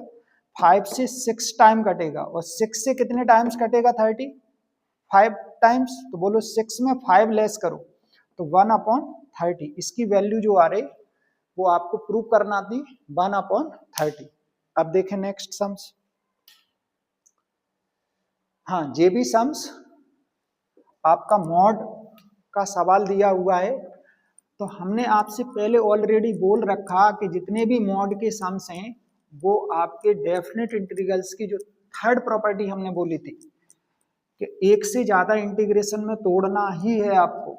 5 से 6 टाइम कटेगा और 6 से कितने टाइम्स कटेगा 30, 5 टाइम्स, तो बोलो 6 में 5 लेस करो, तो 1 अपॉन 30, इसकी वैल्यू जो आ रही वो आपको प्रूव करना थी 1 अपॉन 30। अब देखें नेक्स्ट सम्स, हाँ जे भी सम्स आपका मॉड का सवाल दिया हुआ है, तो हमने आपसे पहले ऑलरेडी बोल रखा कि जितने भी मॉड के सम्स हैं वो आपके डेफिनेट इंटीग्रल्स की जो थर्ड प्रॉपर्टी हमने बोली थी कि एक से ज्यादा इंटीग्रेशन में तोड़ना ही है आपको,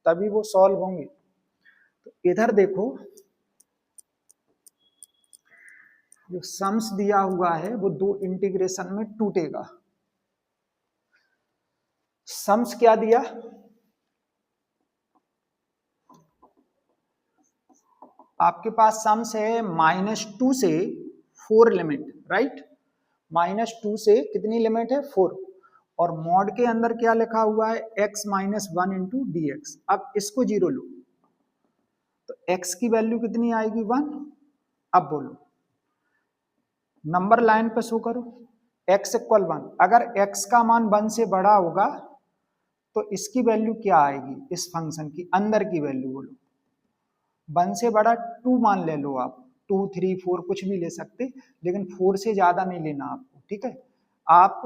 तभी वो सॉल्व होंगे। तो इधर देखो जो सम्स दिया हुआ है वो दो इंटीग्रेशन में टूटेगा। सम्स क्या दिया, आपके पास सम्स है -2 से 4 लिमिट, राइट, -2 से कितनी लिमिट है 4, और मॉड के अंदर क्या लिखा हुआ है x minus 1 into d x. अब इसको 0 लो तो x की वैल्यू कितनी आएगी 1। अब बोलो नंबर लाइन पे शो करो, x इक्वल 1, अगर x का मान 1 से बड़ा होगा तो इसकी वैल्यू क्या आएगी, इस फंक्शन की अंदर की वैल्यू बोलो, 1 से बड़ा 2 मान ले लो आप, 2 3 4 कुछ भी ले सकते, लेकिन 4 से ज्यादा नहीं लेना आपको, ठीक है। आप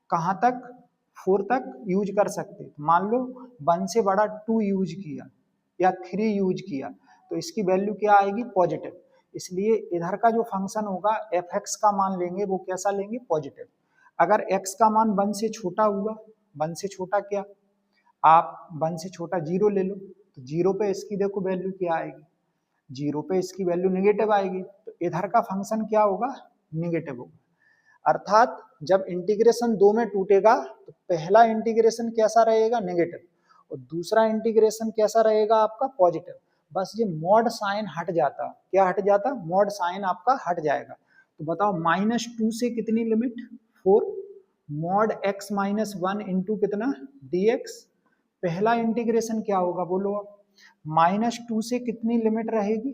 कहां तक 4 तक यूज कर सकते, मान लो 1 से बड़ा 2 यूज किया या 3 यूज किया, तो इसकी वैल्यू क्या आएगी पॉजिटिव, इसलिए इधर का जो फंक्शन होगा एफ एक्स का मान लेंगे वो कैसा लेंगे पॉजिटिव। अगर x का मान 1 से छोटा हुआ, 1 से छोटा क्या, आप 1 से छोटा 0 ले लो, तो 0 पे इसकी देखो वैल्यू क्या आएगी, 0 पे इसकी वैल्यू नेगेटिव आएगी, तो इधर का फंक्शन क्या होगा नेगेटिव होगा। अर्थात जब इंटीग्रेशन दो में टूटेगा तो पहला इंटीग्रेशन कैसा रहेगा नेगेटिव और दूसरा इंटीग्रेशन कैसा रहेगा आपका पॉजिटिव, बस ये मॉड साइन हट जाता, क्या हट जाता, मॉड साइन आपका हट जाएगा। तो बताओ -2 से कितनी limit 4, mod x minus 1 into कितना dx, पहला इंटीग्रेशन क्या होगा बोलो, -2 से कितनी लिमिट रहेगी,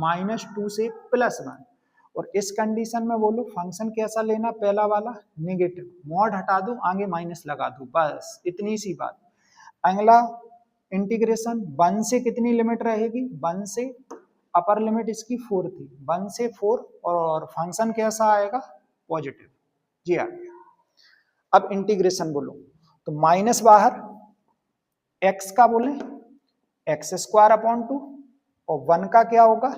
-2 से +1, और इस कंडीशन में बोलो फंक्शन कैसा लेना पहला वाला नेगेटिव, मॉड हटा दो आगे माइनस लगा दो, बस इतनी सी बात। अगला इंटीग्रेशन 1 से कितनी लिमिट रहेगी, 1 से अपर लिमिट इसकी 4 थी, 1 से 4 और फंक्शन कैसा आएगा पॉजिटिव, जी आ गया। अब इंटीग्रेशन बोलो, तो माइनस बाहर, x का बोले x² अपॉन 2 और 1 का क्या होगा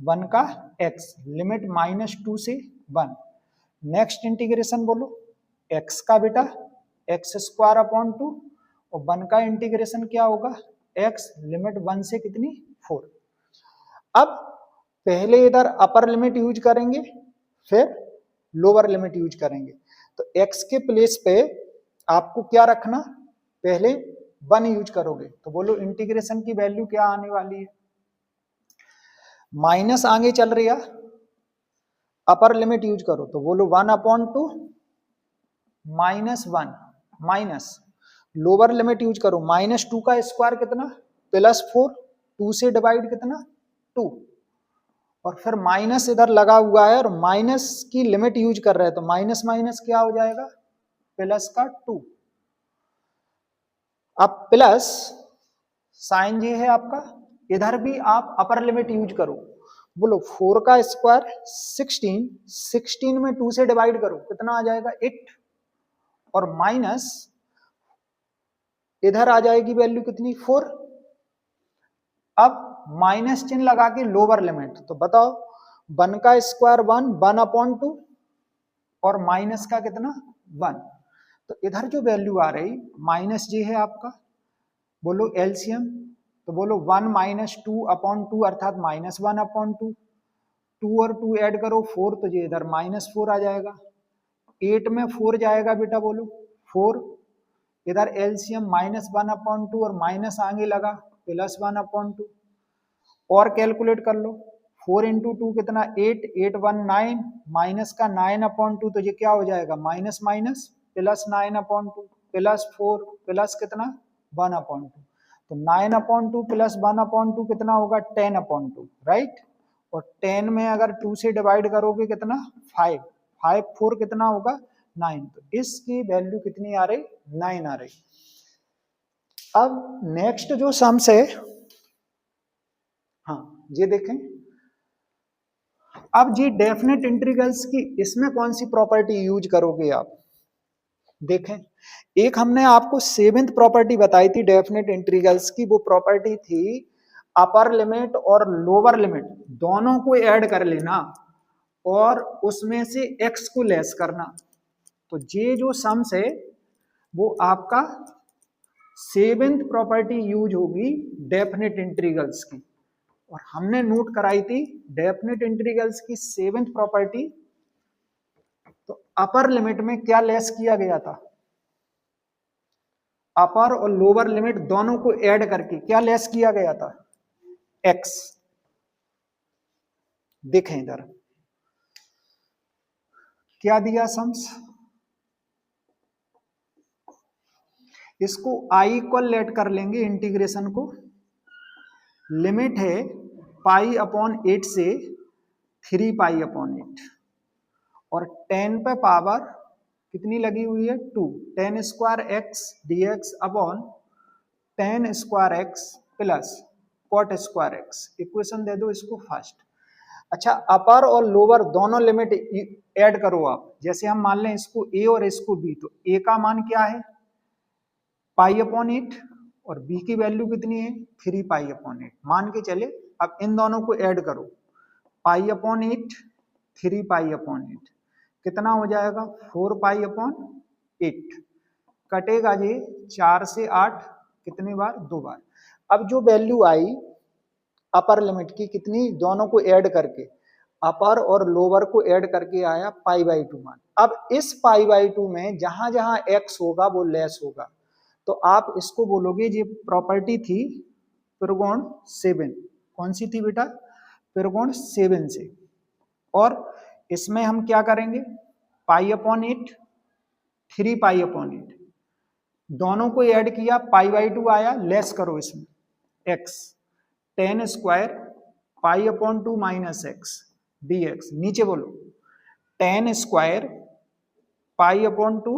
1 का x, लिमिट -2 से 1। नेक्स्ट इंटीग्रेशन बोलो, x का बेटा x² और 1 का इंटीग्रेशन क्या होगा, x, लिमिट 1 से कितनी 4। अब पहले इधर अपर लिमिट यूज करेंगे, फिर लोअर लिमिट यूज करेंगे। तो x के प्लेस पे आपको क्या रखना, पहले 1 यूज करोगे, तो बोलो इंटीग्रेशन की वैल्यू क्या आने वाली है, माइनस आगे चल रही है, अपर लिमिट यूज करो तो बोलो 1/2 -1 माइनस, लोअर लिमिट यूज करो, -2 का स्क्वायर कितना +4, 2 से डिवाइड कितना 2, और फिर माइनस इधर लगा हुआ है और माइनस की लिमिट यूज कर रहे हैं, तो माइनस माइनस क्या हो जाएगा, प्लस का 2। अब प्लस साइन ये है आपका, इधर भी आप अपर लिमिट यूज करो, बोलो 4 का स्क्वायर 16, 16 में 2 से डिवाइड करो कितना आ जाएगा 8, और माइनस इधर आ जाएगी वैल्यू कितनी 4। अब माइनस चिन्ह लगा के लोअर लिमिट, तो बताओ 1 का स्क्वायर 1/2 और माइनस का कितना 1, तो इधर जो वैल्यू आ रही माइनस जी है आपका, बोलो एलसीएम, तो बोलो 1 - 2/2 अर्थात -1/2, 2 और 2 ऐड करो 4, तो ये इधर -4 आ जाएगा, 8 में 4 जाएगा बेटा, बोलो 4, इधर एलसीएम -1/2 और माइनस आगे लगा +1/2, और कैलकुलेट कर लो, 4 × 2 कितना 8, 8 1 9, माइनस का 9/2, तो ये क्या हो जाएगा माइनस माइनस +9/2 +4 प्लस कितना 1/2, तो 9/2 + 1/2 कितना होगा 10/2, राइट, और 10 में अगर 2 से डिवाइड करोगे कितना 5, 5 4 कितना होगा 9, तो इसकी वैल्यू कितनी आ रही 9 आ रही। अब नेक्स्ट जो सम्स है, हाँ ये देखें, अब ये डेफिनेट इंटीग्रल्स की इसमें कौन सी प्रॉपर्टी यूज करोगे आप, देखें, एक हमने आपको 7th प्रॉपर्टी बताई थी डेफिनेट इंटीग्रल्स की, वो प्रॉपर्टी थी अपर लिमिट और लोअर लिमिट दोनों को ऐड कर लेना और उसमें से x को लेस करना। तो ये जो सम्स है वो आपका 7th प्रॉपर्टी यूज होगी डेफिनेट इंटीग्रल्स की, और हमने नोट कराई थी डेफिनेट इंटीग्रल्स की 7th प्रॉपर्टी, तो अपर लिमिट में क्या लेस किया गया था, अपर और लोअर लिमिट दोनों को ऐड करके क्या लेस किया गया था x। देखें इधर क्या दिया सम्स, इसको i इक्वल लेट कर लेंगे इंटीग्रेशन को, लिमिट है π/8 से 3π/8, और 10 पे पावर कितनी लगी हुई है 2, 10² x dx upon 10² x plus cot² x, equation दे दो इसको फर्स्ट। अच्छा, अपर और लोअर दोनों लिमिट ऐड करो आप, जैसे हम मान लें इसको a और इसको b, तो a का मान क्या है π/8 और b की वैल्यू कितनी है 3π/8 मान के चले। अब इन दोनों को ऐड करो, π/8 3π/8 कितना हो जाएगा 4π/8, कटेगा ये 4 से 8 कितनी बार 2 बार। अब जो वैल्यू आई अपर लिमिट की कितनी, दोनों को ऐड करके, अपर और लोअर को ऐड करके आया π/2 मान। अब इस π/2 में जहां जहां x होगा वो लेस होगा, तो आप इसको बोलोगे ये प्रॉपर्टी थी त्रिकोण 7, कौन सी थी बेटा त्रिकोण 7 से, और इसमें हम क्या करेंगे π/8 3π/8 दोनों को ऐड किया, π/2 आया, लेस करो इसमें x, 10² π/2 माइनस x dx, नीचे बोलो 10² π/2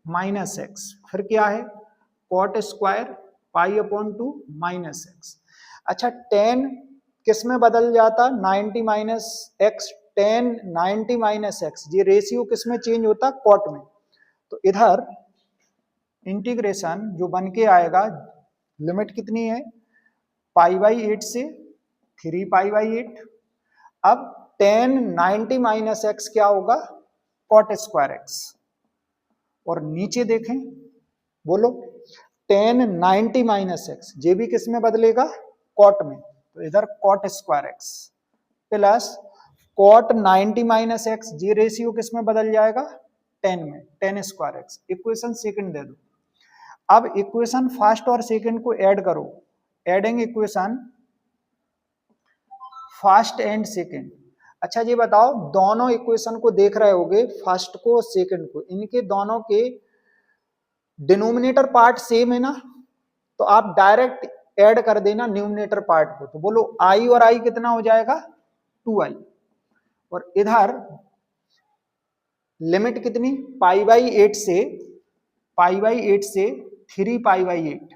माइनस x, फिर क्या है cot² π/2 माइनस x। अच्छा 10 किस में बदल जाता 90 माइनस x, 10 90 माइनस x, ये रेशियो किस में चेंज होता कॉट में, तो इधर इंटीग्रेशन जो बन के आएगा लिमिट कितनी है π/8 से 3π/8, अब tan 90 माइनस एक्स क्या होगा, cot स्क्वायर एक्स। और नीचे देखें, बोलो tan 90 माइनस एक्स, ये भी किस में बदलेगा, cot में, तो इधर cot square x plus cot 90 minus x, ये रेशियो किस में बदल जाएगा, tan में, tan square x. Equation second दे दो। अब इक्वेशन फर्स्ट और सेकंड को ऐड करो, adding equation first and second. अच्छा ये बताओ, दोनों इक्वेशन को देख रहे होगे, फर्स्ट को और सेकंड को, इनके दोनों के डिनोमिनेटर पार्ट सेम है ना, तो आप डायरेक्ट ऐड कर देना न्यूमिनेटर पार्ट को। तो बोलो i और i कितना हो जाएगा, 2i, और इधर लिमिट कितनी, π/8 से 3π/8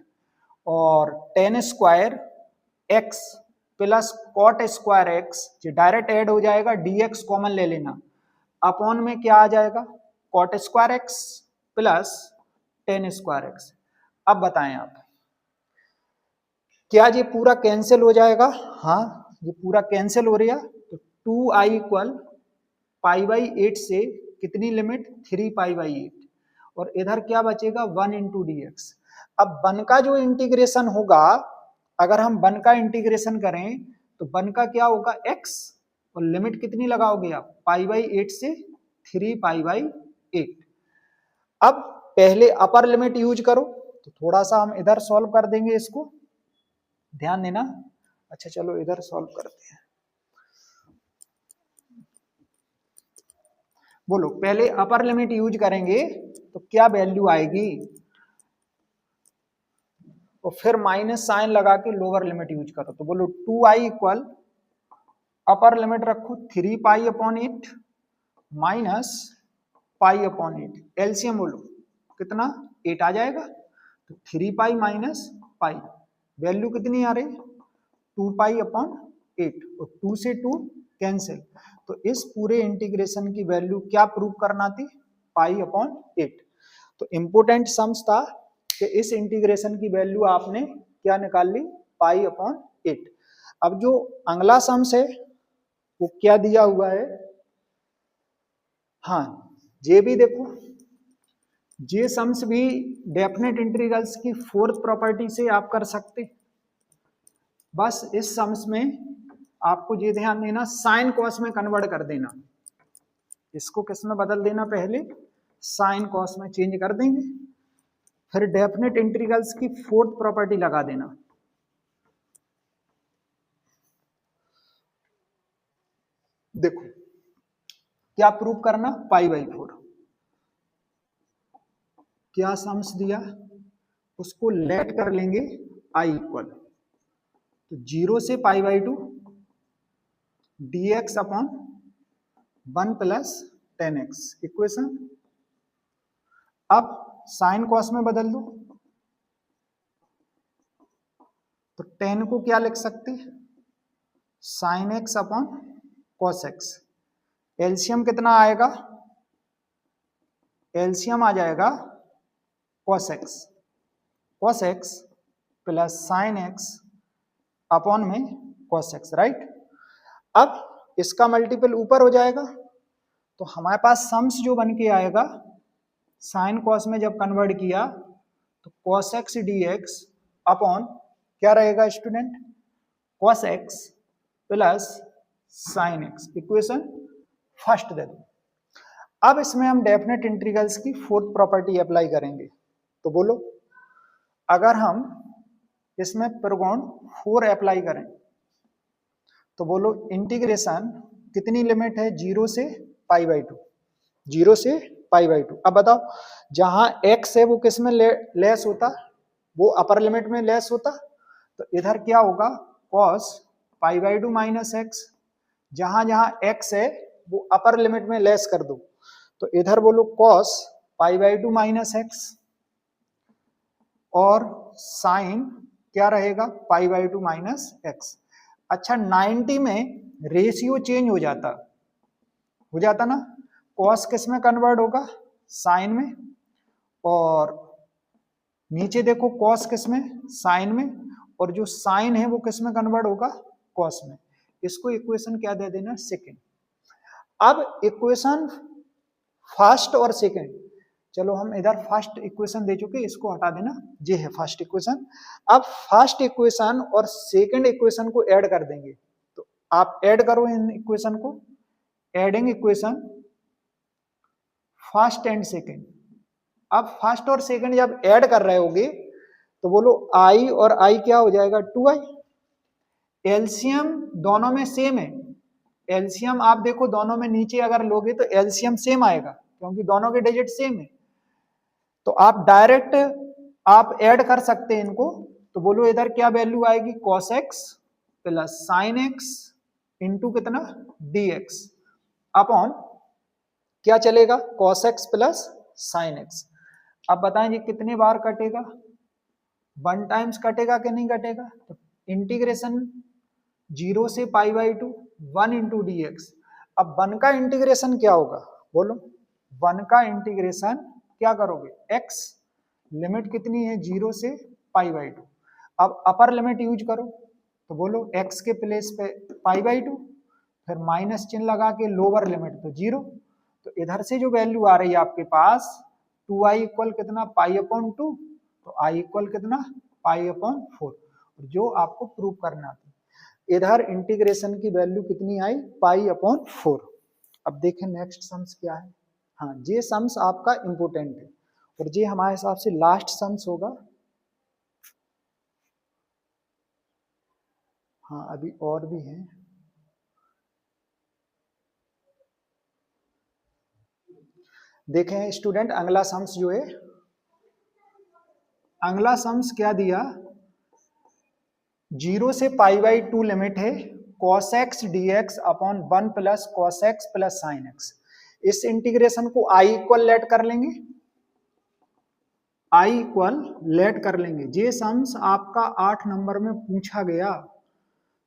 और tan square x plus cot square x, जो डायरेक्ट ऐड हो जाएगा, dx कॉमन ले लेना, अपॉन में क्या आ जाएगा, cot square x plus tan square x. अब बताएं आप, क्या ये पूरा कैंसिल हो जाएगा, हाँ ये पूरा कैंसिल हो रहा, तो 2i इक्वल π/8 से कितनी लिमिट, 3π/8, और इधर क्या बचेगा, 1 इंटू dx। अब 1 का जो इंटीग्रेशन होगा, अगर हम 1 का इंटीग्रेशन करें तो 1 का क्या होगा, x, और लिमिट कितनी लगाओगे आप, π/8 से 3π/8। अब पहले अपर लिमिट यूज करो, तो थोड़ा सा हम इधर सॉल्व कर देंगे इसको, ध्यान देना। अच्छा चलो इधर सॉल्व करते हैं। बोलो पहले अपर लिमिट यूज करेंगे तो क्या वैल्यू आएगी, और फिर माइनस साइन लगा के लोअर लिमिट यूज करो। तो बोलो 2i इक्वल, अपर लिमिट रखो 3π/8 माइनस π/8, एलसीएम बोलो कितना, 8 आ जाएगा, तो 3π माइनस पाई, वैल्यू कितनी आ रही, 2π/8, और 2 से 2 कैंसिल, तो इस पूरे इंटीग्रेशन की वैल्यू क्या प्रूव करना थी, π/8। तो इंपोर्टेंट सम्स था कि इस इंटीग्रेशन की वैल्यू आपने क्या निकाल ली, π/8। अब जो अगला सम्स है वो क्या दिया हुआ है, हाँ ये भी देखो, ये सम्स भी डेफिनेट इंटीग्रल्स की फोर्थ प्रॉपर्टी से आप कर सकते। बस इस सम्स में आपको ये ध्यान देना, साइन कॉस में कन्वर्ट कर देना, इसको किस में बदल देना, पहले साइन कॉस में चेंज कर देंगे, फिर डेफिनेट इंटीग्रल्स की फोर्थ प्रॉपर्टी लगा देना। देखो क्या प्रूव करना, π/4, क्या सम्स दिया, उसको लेट कर लेंगे i इक्वल, तो 0 से π/2 dx upon 1 plus 10x equation. अब साइन कॉस में बदल दो, तो 10 को क्या लिख सकते, sine x upon cos x, LCM कितना आएगा, एलसीएम आ जाएगा cos x plus sin x upon में कॉस एक्स, राइट। अब इसका मल्टीपल ऊपर हो जाएगा, तो हमारे पास सम्स जो बन के आएगा, साइन कॉस में जब कन्वर्ट किया तो कॉस एक्स dx अपॉन क्या रहेगा student, cos x plus sin x, equation first दे दो। अब इसमें हम डेफिनेट इंटीग्रल्स की फोर्थ प्रॉपर्टी अप्लाई करेंगे। तो बोलो अगर हम इसमें प्रगुण 4 अप्लाई करें, तो बोलो इंटीग्रेशन कितनी लिमिट है, 0 से π/2, 0 से π/2। अब बताओ जहां x है वो किस में लेस होता, वो अपर लिमिट में लेस होता, तो इधर क्या होगा, cos π/2 माइनस एक्स, जहां जहां x है वो अपर लिमिट में लेस कर दो, तो इधर बोलो cos π/2 माइनस एक्स, और साइन क्या रहेगा, π/2 माइनस एक्स। अच्छा 90 में रेशियो चेंज हो जाता ना, कॉस किस में कन्वर्ट होगा, साइन में, और नीचे देखो कॉस किस में, साइन में, और जो साइन है वो किस में कन्वर्ट होगा, कॉस में। इसको इक्वेशन क्या दे देना, सेकेंड। अब इक्वेशन फर्स्ट और सेकेंड, चलो हम इधर फर्स्ट इक्वेशन दे चुके, इसको हटा देना, ये है फर्स्ट इक्वेशन। अब फर्स्ट इक्वेशन और सेकेंड इक्वेशन को ऐड कर देंगे, तो आप ऐड करो इन इक्वेशन को, adding equation first and second. अब फर्स्ट और सेकेंड जब ऐड कर रहे होगे तो बोलो i और i क्या हो जाएगा, 2i। एलसीएम दोनों में सेम है, एलसीएम आप देखो दोनों में नीचे अगर लोगे तो एलसीएम सेम आएगा क्योंकि दोनों के डिजिट सेम है। तो आप डायरेक्ट आप ऐड कर सकते हैं इनको, तो बोलो इधर क्या वैल्यू आएगी, cos x plus sign x into कितना, dx अपॉन क्या चलेगा, cos x plus sign x। अब बताएं ये कितने बार कटेगा, 1 टाइम्स कटेगा कि नहीं कटेगा, तो इंटीग्रेशन 0 से π/2 1 इंटू dx। अब 1 का इंटीग्रेशन क्या होगा, बोलो 1 का इंटीग्रेशन क्या करोगे, x, लिमिट कितनी है 0 से π/2। अब अपर लिमिट यूज करो, तो बोलो x के प्लेस पे π/2, फिर माइनस चिन्ह लगा के लोअर लिमिट तो 0। तो इधर से जो वैल्यू आ रही है आपके पास 2i इक्वल कितना, π/2, तो i इक्वल कितना, π/4, जो आपको प्रूव करना था। इधर इंटीग्रेशन की वैल्यू कितनी आई, π/4। अब देखें नेक्स्ट सम्स क्या है। हाँ, ये सम्स आपका इंपोर्टेंट है और ये हमारे हिसाब से लास्ट सम्स होगा। हाँ, अभी और भी हैं। देखें स्टूडेंट, अगला सम्स जो है, अगला सम्स क्या दिया, 0 से π/2 लिमिट है cos x dx upon 1 plus cos x plus sign x। इस इंटीग्रेशन को i इक्वल लेट कर लेंगे, i इक्वल लेट कर लेंगे। ये सम्स आपका 8 नंबर में पूछा गया।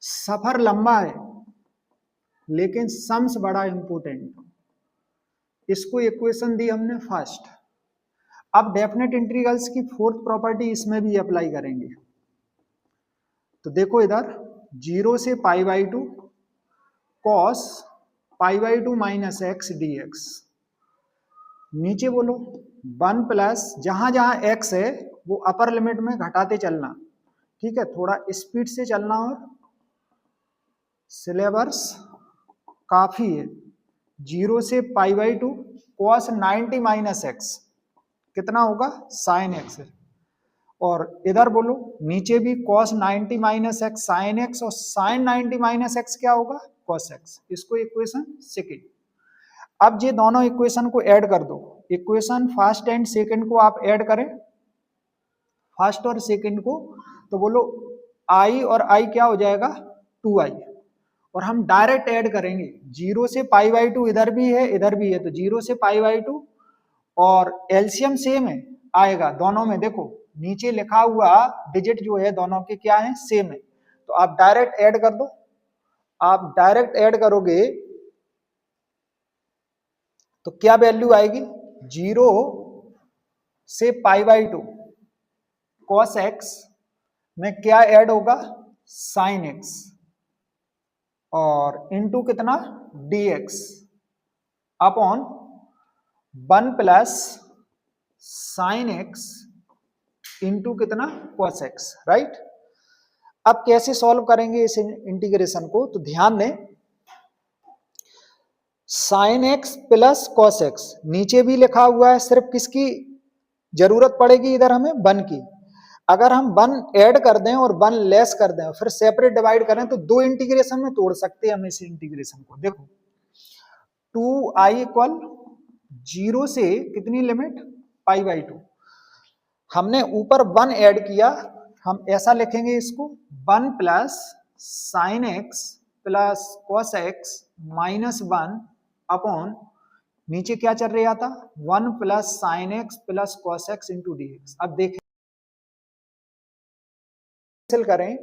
सफर लंबा है लेकिन सम्स बड़ा इंपोर्टेंट। इसको इक्वेशन दी हमने फर्स्ट। अब डेफिनेट इंटीग्रल्स की फोर्थ प्रॉपर्टी इसमें भी अप्लाई करेंगे। तो देखो इधर 0 से π/2 cos π/2 माइनस x dx, नीचे बोलो 1 प्लस जहां जहां x है वो अपर लिमिट में घटाते चलना, ठीक है, थोड़ा स्पीड से चलना और सिलेबस काफी है। 0 से π/2 cos 90 माइनस x कितना होगा, साइन x है। और इधर बोलो नीचे भी cos 90 minus x sine x, और साइन 90 माइनस एक्स क्या होगा, cos x। इसको इक्वेशन सेकेंड। अब ये दोनों इक्वेशन को ऐड कर दो, इक्वेशन फर्स्ट एंड सेकेंड को आप ऐड करें, फर्स्ट और सेकेंड को, तो बोलो i और i क्या हो जाएगा, 2i। और हम डायरेक्ट ऐड करेंगे, 0 से π/2 इधर भी है इधर भी है, तो 0 से π/2 और एलसीएम सेम है आएगा दोनों में। देखो नीचे लिखा हुआ डिजिट जो है दोनों के क्या है, सेम है। तो आप डायरेक्ट ऐड कर दो, आप डायरेक्ट ऐड करोगे तो क्या वैल्यू आएगी, 0 से π/2 cos x में क्या ऐड होगा, साइन x, और इंटू कितना, dx upon 1 plus sign x into कितना, cos x, राइट। अब कैसे सॉल्व करेंगे इस इंटीग्रेशन को, तो ध्यान दें, sine x plus cos x नीचे भी लिखा हुआ है, सिर्फ किसकी जरूरत पड़ेगी इधर हमें, 1 की। अगर हम 1 ऐड कर दें और 1 लेस कर दें फिर सेपरेट डिवाइड करें तो 2 इंटीग्रेशन में तोड़ सकते हैं हम इस इंटीग्रेशन को। देखो 2i इक्वल 0 से कितनी लिमिट, π/2, हमने ऊपर 1 ऐड किया, हम ऐसा लिखेंगे इसको, 1 plus sin x plus cos x minus 1 upon नीचे क्या चल रहा था, 1 plus sin x plus cos x into dx। अब देखें करें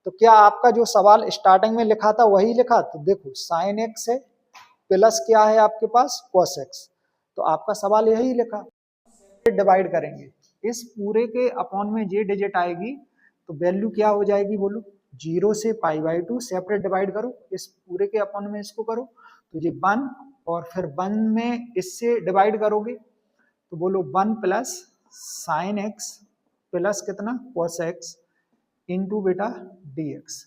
तो क्या आपका जो सवाल स्टार्टिंग में लिखा था वही लिखा, तो देखो साइन एक्स है प्लस क्या है आपके पास, cos x, तो आपका सवाल यही लिखा। डिवाइड करेंगे, इस पूरे के अपॉन में जे डिजिट आएगी तो वैल्यू क्या हो जाएगी, बोलो 0 से पाई बाई 2 सेपरेट डिवाइड करो, इस पूरे के अपन में इसको करो तो ये 1 और फिर 1 में इससे डिवाइड करोगे तो बोलो 1 प्लस साइन एक्स प्लस कितना कॉस एक्स इंटू बेटा dx।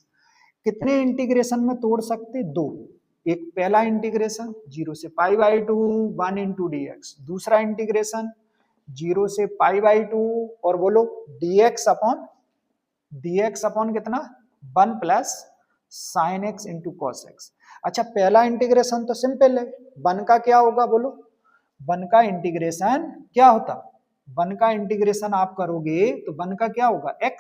कितने इंटीग्रेशन में तोड़ सकते? दो। एक पहला इंटीग्रेशन 0 से पाई बाई 2 1 इंटू dx, दूसरा इंटीग्रेशन 0 से पाई बाई 2 और बोलो dx अपॉन कितना 1 plus sin x into cos x. अच्छा पहला इंटीग्रेशन तो सिंपल है, 1 का क्या होगा बोलो, 1 का इंटीग्रेशन क्या होता, 1 का इंटीग्रेशन आप करोगे तो 1 का क्या होगा x,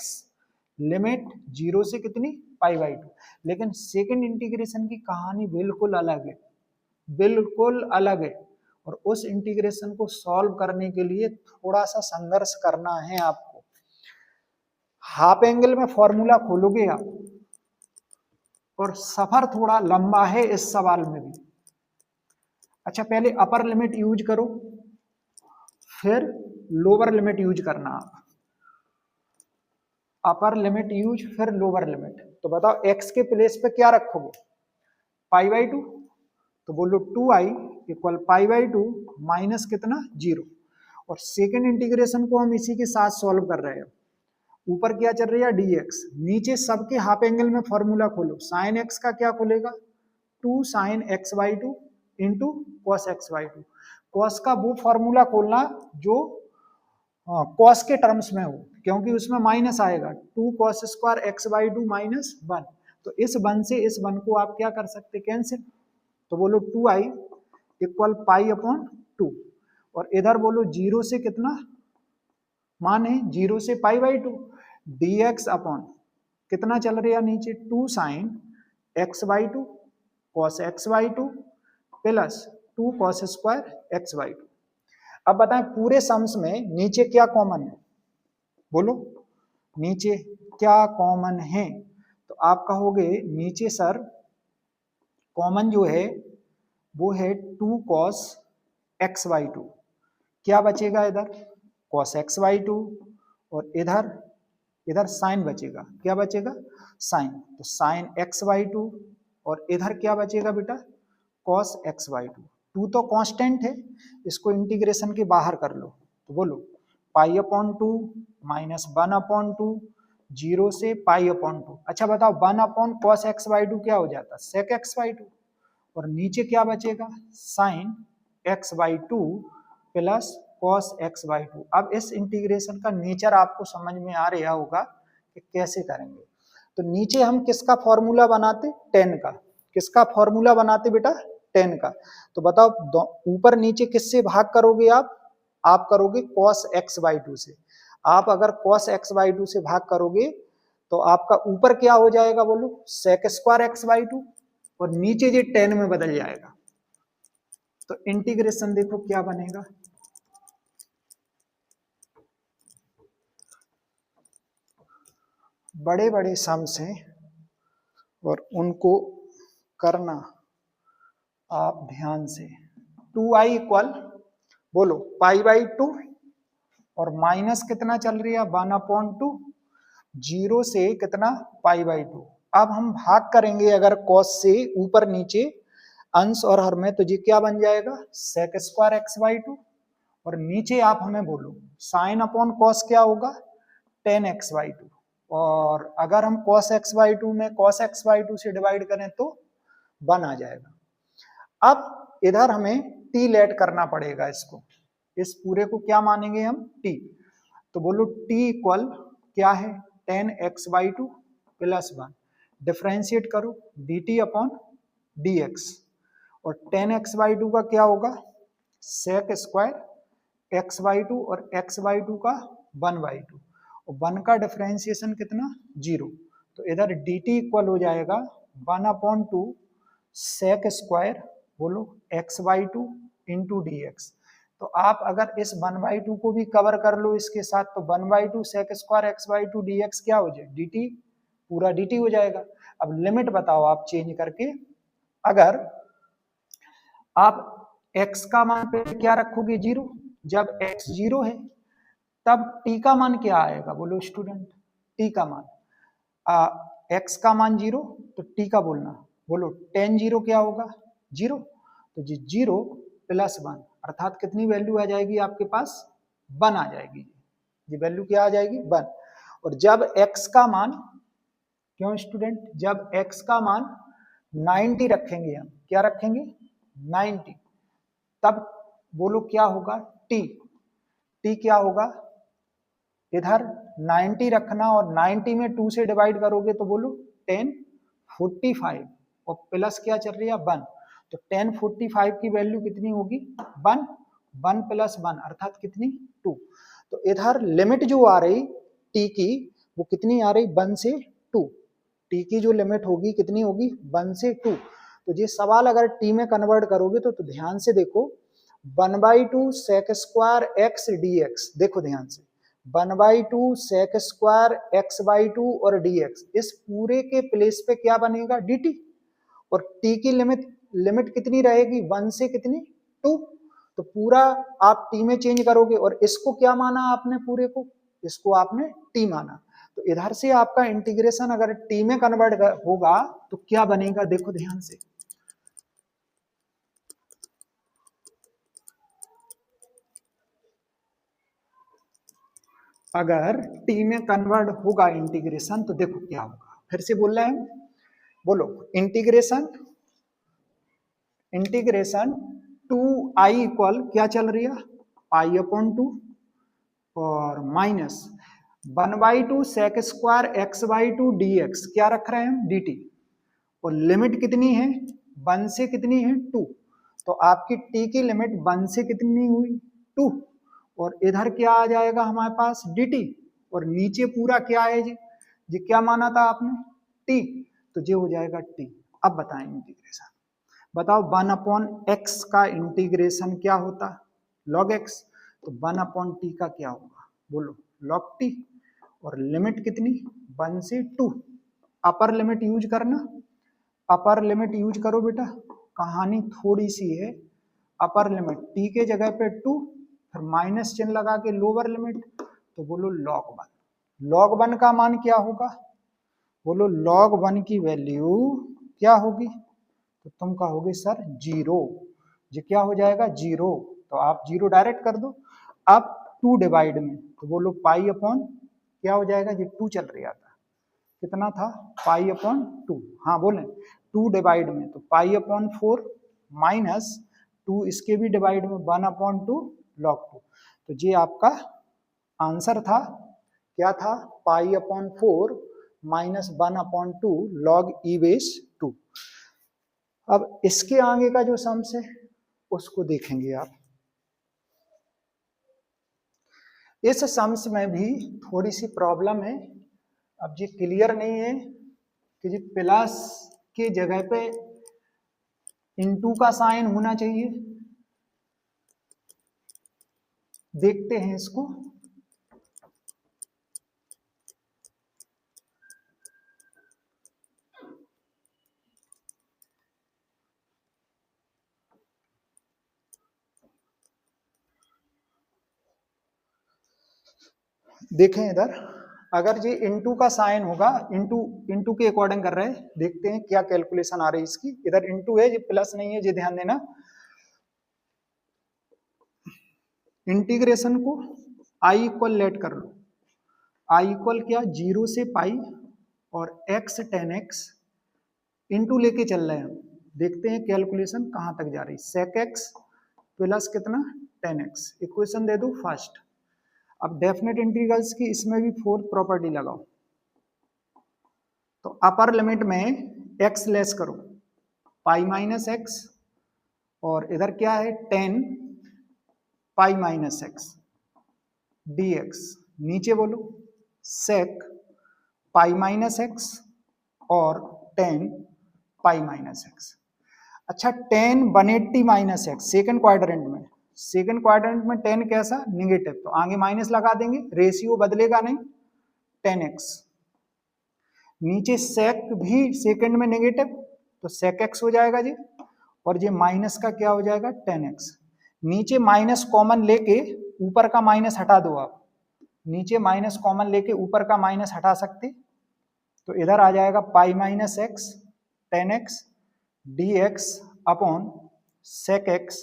लिमिट 0 से कितनी पाई बाई 2। लेकिन सेकंड इंटीग्रेशन की कहानी बिल्कुल अलग है, बिल्कुल अलग है, और उस इंटीग्रेशन को सॉल्व करने के लिए थोड़ा सा संघर्ष करना है आपको। हाफ एंगल में फॉर्मूला खोलोगे आप, और सफर थोड़ा लंबा है इस सवाल में भी। अच्छा पहले अपर लिमिट यूज करो, फिर लोअर लिमिट यूज करना आप। अपर लिमिट यूज फिर लोअर लिमिट। तो बताओ x के प्लेस पे क्या रखोगे, पाई बाई 2, तो बोलो 2i equal pi by 2 minus कितना 0। और सेकेंड इंटीग्रेशन को हम इसी के साथ सॉल्व कर रहे हैं। ऊपर क्या चल रही है dx, नीचे सबके हाफ एंगल में फॉर्मूला खोलो, साइन एक्स का क्या खोलेगा 2 sine x by 2 into cos x by 2। Cos का वो फॉर्मूला खोलना जो कॉस के टर्म्स में हो, क्योंकि उसमें माइनस आएगा, 2 cos square x by 2 minus 1। तो इस 1 से इस 1 को आप क्या कर सकते कैंसिल, तो बोलो 2i इक्वल पाई अपॉन 2, और इधर बोलो 0 से कितना मान है 0 से पाई बाई 2, dx अपॉन कितना चल रहा है नीचे 2 sine x by 2 cos x by 2 plus 2 cos square x by 2। अब बताएं पूरे सम्स में नीचे क्या कॉमन है, बोलो नीचे क्या कॉमन है, तो आप कहोगे नीचे सर कॉमन जो है वो है 2 कॉस एक्स बाई 2, क्या बचेगा इधर कॉस एक्स बाई 2, और इधर साइन बचेगा, क्या बचेगा साइन, तो साइन एक्स बाई 2, और इधर क्या बचेगा बेटा कॉस एक्स बाई 2। 2 तो कांस्टेंट है, इसको इंटीग्रेशन के बाहर कर लो, तो बोलो पाई अपॉन 2 माइनस 1 अपॉन 2 0 से पाई अपॉन 2। अच्छा बताओ 1 अपॉन कॉस एक्स बाई 2 क्या हो जाता सेक एक्स बाई 2, और नीचे क्या बचेगा sine x by 2 plus cos x by 2। अब इस इंटीग्रेशन का नेचर आपको समझ में आ रहा होगा कि कैसे करेंगे। तो नीचे हम किसका फॉर्मूला बनाते, टेन का, किसका फॉर्मूला बनाते बेटा 10 का। तो बताओ ऊपर नीचे किससे भाग करोगे आप करोगे cos x बाई 2 से। आप अगर cos x बाई 2 से भाग करोगे तो आपका ऊपर क्या हो जाएगा बोलो sec स्क्वायर x बाई 2, और नीचे ये 10 में बदल जाएगा। तो इंटीग्रेशन देखो क्या बनेगा, बड़े बड़े सम्स हैं और उनको करना आप ध्यान से। 2i इक्वल बोलो पाई बाई 2 और माइनस कितना चल रही है 1 अपॉन 2 0 से कितना पाई बाई 2। अब हम भाग करेंगे अगर cos से ऊपर नीचे अंश और हर में, तो ये क्या बन जाएगा sec स्क्वायर एक्स बाई 2, और नीचे आप हमें बोलो साइन अपॉन cos क्या होगा tan x बाई 2, और अगर हम cos x बाई 2 में cos x बाई 2 से डिवाइड करें तो 1 आ जाएगा। अब इधर हमें t लेट करना पड़ेगा, इसको इस पूरे को क्या मानेंगे हम t, तो बोलो t इक्वल क्या है tan x by 2 plus 1, differentiate करो dt अपॉन dx, और tan x बाई 2 का क्या होगा sec स्क्वायर x बाई 2 और x बाई 2 का 1 बाई 2, और 1 का डिफ्रेंशिएशन कितना 0, तो इधर dt इक्वल हो जाएगा 1 अपॉन 2 sec स्क्वायर बोलो x by 2 into d x. तो आप अगर इस 1 बाई 2 को भी कवर कर लो इसके साथ, तो 1 by 2 sec square x by 2 d x क्या हो जाए dt, पूरा dt हो जाएगा। अब लिमिट बताओ आप चेंज करके, अगर आप x का मान पे क्या रखोगे 0, जब x 0 है तब t का मान क्या आएगा बोलो स्टूडेंट, t का मान x का मान 0 तो t का बोलना, बोलो tan 0 क्या होगा 0, तो जी 0 + 1 अर्थात कितनी वैल्यू आ जाएगी आपके पास 1 आ जाएगी, ये वैल्यू क्या आ जाएगी 1। और जब x का मान, क्यों स्टूडेंट, जब x का मान 90 रखेंगे, हम क्या रखेंगे 90, तब बोलो क्या होगा t क्या होगा, इधर 90 रखना और 90 में 2 से डिवाइड करोगे तो बोलो 1045 और प्लस क्या चल रही है 1, तो 1045 की वैल्यू कितनी होगी 1, 1 + 1 अर्थात कितनी 2। तो इधर लिमिट जो आ रही t की वो कितनी आ रही 1 से 2, t की जो लिमिट होगी कितनी होगी 1 से 2। तो ये सवाल अगर t में कन्वर्ट करोगे तो ध्यान से देखो 1/2 sec² x dx, देखो ध्यान से 1/2 sec² x/2 और dx, इस पूरे के प्लेस पे क्या बनेगा dt, और t की लिमिट कितनी रहेगी 1 से कितनी 2, तो पूरा आप t में चेंज करोगे और इसको क्या माना आपने, पूरे को इसको आपने t माना, तो इधर से आपका इंटीग्रेशन अगर t में कन्वर्ट होगा तो क्या बनेगा, देखो ध्यान से, अगर t में कन्वर्ट होगा इंटीग्रेशन तो देखो क्या होगा, फिर से बोल रहे हैं, बोलो इंटीग्रेशन 2i इक्वल क्या चल रही है π/2 और माइनस 1/2 sec² x/2 dx, क्या रख रहे हैं हम dt, और लिमिट कितनी है 1 से कितनी है 2, तो आपकी t की लिमिट 1 से कितनी हुई 2, और इधर क्या आ जाएगा हमारे पास dt, और नीचे पूरा क्या है जी क्या माना था आपने t, तो ये हो जाएगा t। अब बताएं इंटीग्रेशन, बताओ 1/x का इंटीग्रेशन क्या होता log x, तो 1/t का क्या होगा बोलो log t, और लिमिट कितनी 1 से 2, अपर लिमिट यूज करना, अपर लिमिट यूज करो बेटा, कहानी थोड़ी सी है, अपर लिमिट t के जगह पे 2 फिर माइनस चिन्ह लगा के लोअर लिमिट, तो बोलो log 1, log 1 का मान क्या होगा, बोलो log 1 की वैल्यू क्या होगी, तो तुम कहोगे सर 0, ये क्या हो जाएगा 0, तो आप 0 डायरेक्ट कर दो। अब 2 डिवाइड में तो बोलो π/, क्या हो जाएगा ये 2 चल रहा था, कितना था π/2, हाँ बोले 2 डिवाइड में तो π/4 माइनस 2 इसके भी डिवाइड में 1/2 log 2, तो ये आपका आंसर था, क्या था π/4 माइनस 1/2 log e⁻²। अब इसके आगे का जो सम्स है उसको देखेंगे आप, इस सम्स में भी थोड़ी सी प्रॉब्लम है, अब ये क्लियर नहीं है कि जी प्लस के जगह पे इनटू का साइन होना चाहिए, देखते हैं इसको, देखें इधर, अगर ये इनटू का साइन होगा, इनटू के अकॉर्डिंग कर रहे हैं, देखते हैं क्या कैलकुलेशन आ रही है इसकी, इधर इनटू है ये प्लस नहीं है, ये ध्यान देना, इंटीग्रेशन को आई इक्वल लेट कर लो, आई इक्वल क्या 0 से पाई और x tan x इंटू लेके चल रहे हैं, देखते हैं कैलकुलेशन कहां तक जा रही, sec x प्लस कितना tan x, इक्वेशन दे दो फर्स्ट। अब डेफिनेट इंटीग्रल्स की इसमें भी फोर्थ प्रॉपर्टी लगाओ, तो अपर लिमिट में x लेस करो π-x और इधर क्या है tan π-x dx, नीचे बोलो sec π-x और tan π-x। अच्छा tan 180 - x सेकेंड क्वाड्रेंट में, सेकेंड क्वाड्रेंट में tan कैसा निगेटिव, तो आगे माइनस लगा देंगे, रेशियो बदलेगा नहीं tan x, नीचे sec भी सेकेंड में नेगेटिव तो sec x हो जाएगा जी, और ये माइनस का क्या हो जाएगा tan x, नीचे माइनस कॉमन लेके ऊपर का माइनस हटा दो आप, नीचे माइनस कॉमन लेके ऊपर का माइनस हटा सकते, तो इधर आ जाएगा pi minus x tan x d x upon sec x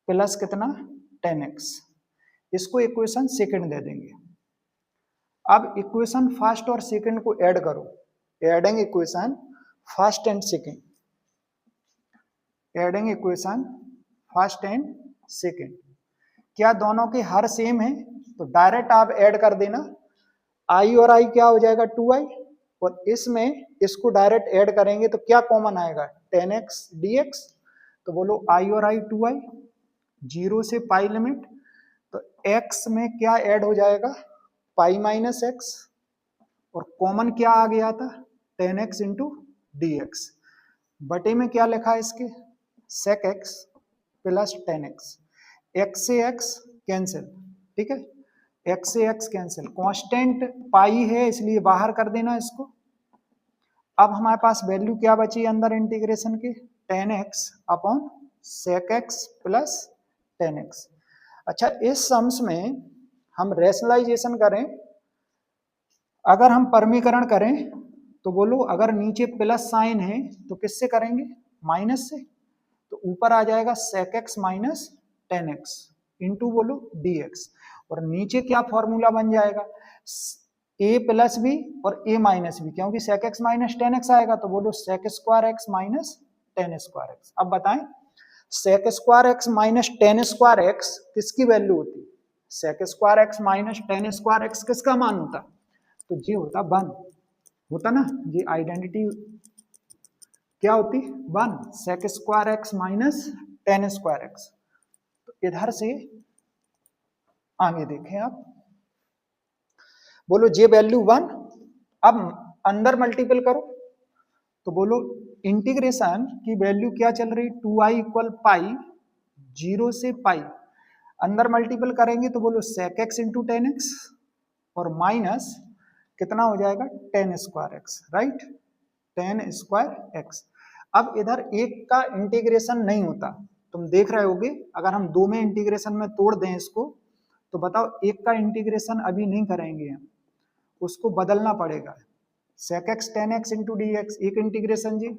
plus कितना टेन एक्स। इसको इक्वेशन सेकंड दे देंगे। अब इक्वेशन फर्स्ट और सेकंड को ऐड करो, adding equation first and second, adding equation first and second. क्या दोनों के हर सेम है? तो डायरेक्ट आप ऐड कर देना, आई और आई क्या हो जाएगा 2i, और इसमें इसको डायरेक्ट ऐड करेंगे तो क्या कॉमन आएगा 10x dx। तो बोलो आई और आई 2i, 0 से पाई लिमिट, तो x में क्या ऐड हो जाएगा पाई माइनस एक्स, और कॉमन क्या आ गया था 10x इंटू डी एक्स, बटे में क्या लिखा है इसके sec x plus 10x, x से x कैंसिल, ठीक है, x से x कैंसिल, कांस्टेंट पाई है इसलिए बाहर कर देना इसको। अब हमारे पास वैल्यू क्या बची अंदर इंटीग्रेशन के 10x upon sec x plus 10x। अच्छा, इस सम्स में हम रैशनलाइजेशन करें, अगर हम परमीकरण करें तो बोलो अगर नीचे प्लस साइन है तो किससे करेंगे माइनस से, तो ऊपर आ जाएगा sec x minus 10x into बोलो dx, और नीचे क्या फॉर्मूला बन जाएगा a प्लस बी और a माइनस बी, क्योंकि सेक एक्स माइनस 10x आएगा तो बोलो sec square x minus 10 square x. अब बताएं sec square x minus 10 square x किसकी वैल्यू होती? Sec square x minus 10 square x किसका मान होता? तो ये होता 1 होता ना, ये आइडेंटिटी क्या होती 1 sec square x minus 10 square x. तो इधर से आगे देखें आप, बोलो जे वैल्यू 1, अब अंदर मल्टीपल करो तो बोलो इंटीग्रेशन की वैल्यू क्या चल रही 2i इक्वल पाई 0 से पाई, अंदर मल्टीपल करेंगे तो बोलो सेक एक्स इंटू 10x और माइनस कितना हो जाएगा 10 square x, right 10 square x. अब इधर एक का इंटीग्रेशन नहीं होता, तुम देख रहे होगे अगर हम दो में इंटीग्रेशन में तोड़ दें इसको तो बताओ एक का इंटीग्रेशन अभी नहीं करेंगे हम, उसको बदलना पड़ेगा, sec x 10x into d x एक इंटीग्रेशन जी,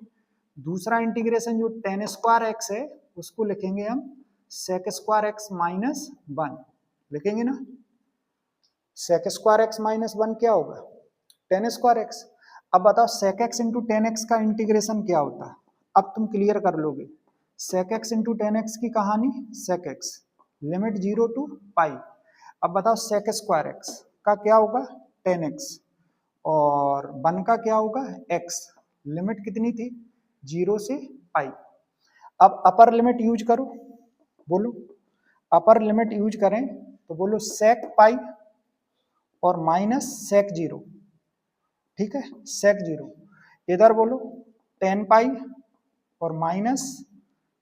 दूसरा इंटीग्रेशन जो 10 स्क्वायर एक्स है उसको लिखेंगे हम सेक स्क्वायर एक्स माइनस 1 लिखेंगे ना, सेक स्क्वायर एक्स माइनस 1 क्या होगा 10 स्क्वायर एक्स। अब बताओ सेक एक्स इंटू 10x का इंटीग्रेशन क्या होता, अब तुम क्लियर कर लोगे। सेक एक्स इंटू 10x की कहानी सेक एक्स लिमिट 0 टू पाई, अब बताओ सेक स्क्वायर एक्स का क्या होगा 10x और 1 का क्या होगा x, लिमिट कितनी थी 0 से पाई। अब अपर लिमिट यूज करो, बोलो अपर लिमिट यूज करें तो बोलो सेक पाई और माइनस सेक 0, ठीक है सेक 0, इधर बोलो 10 पाई और माइनस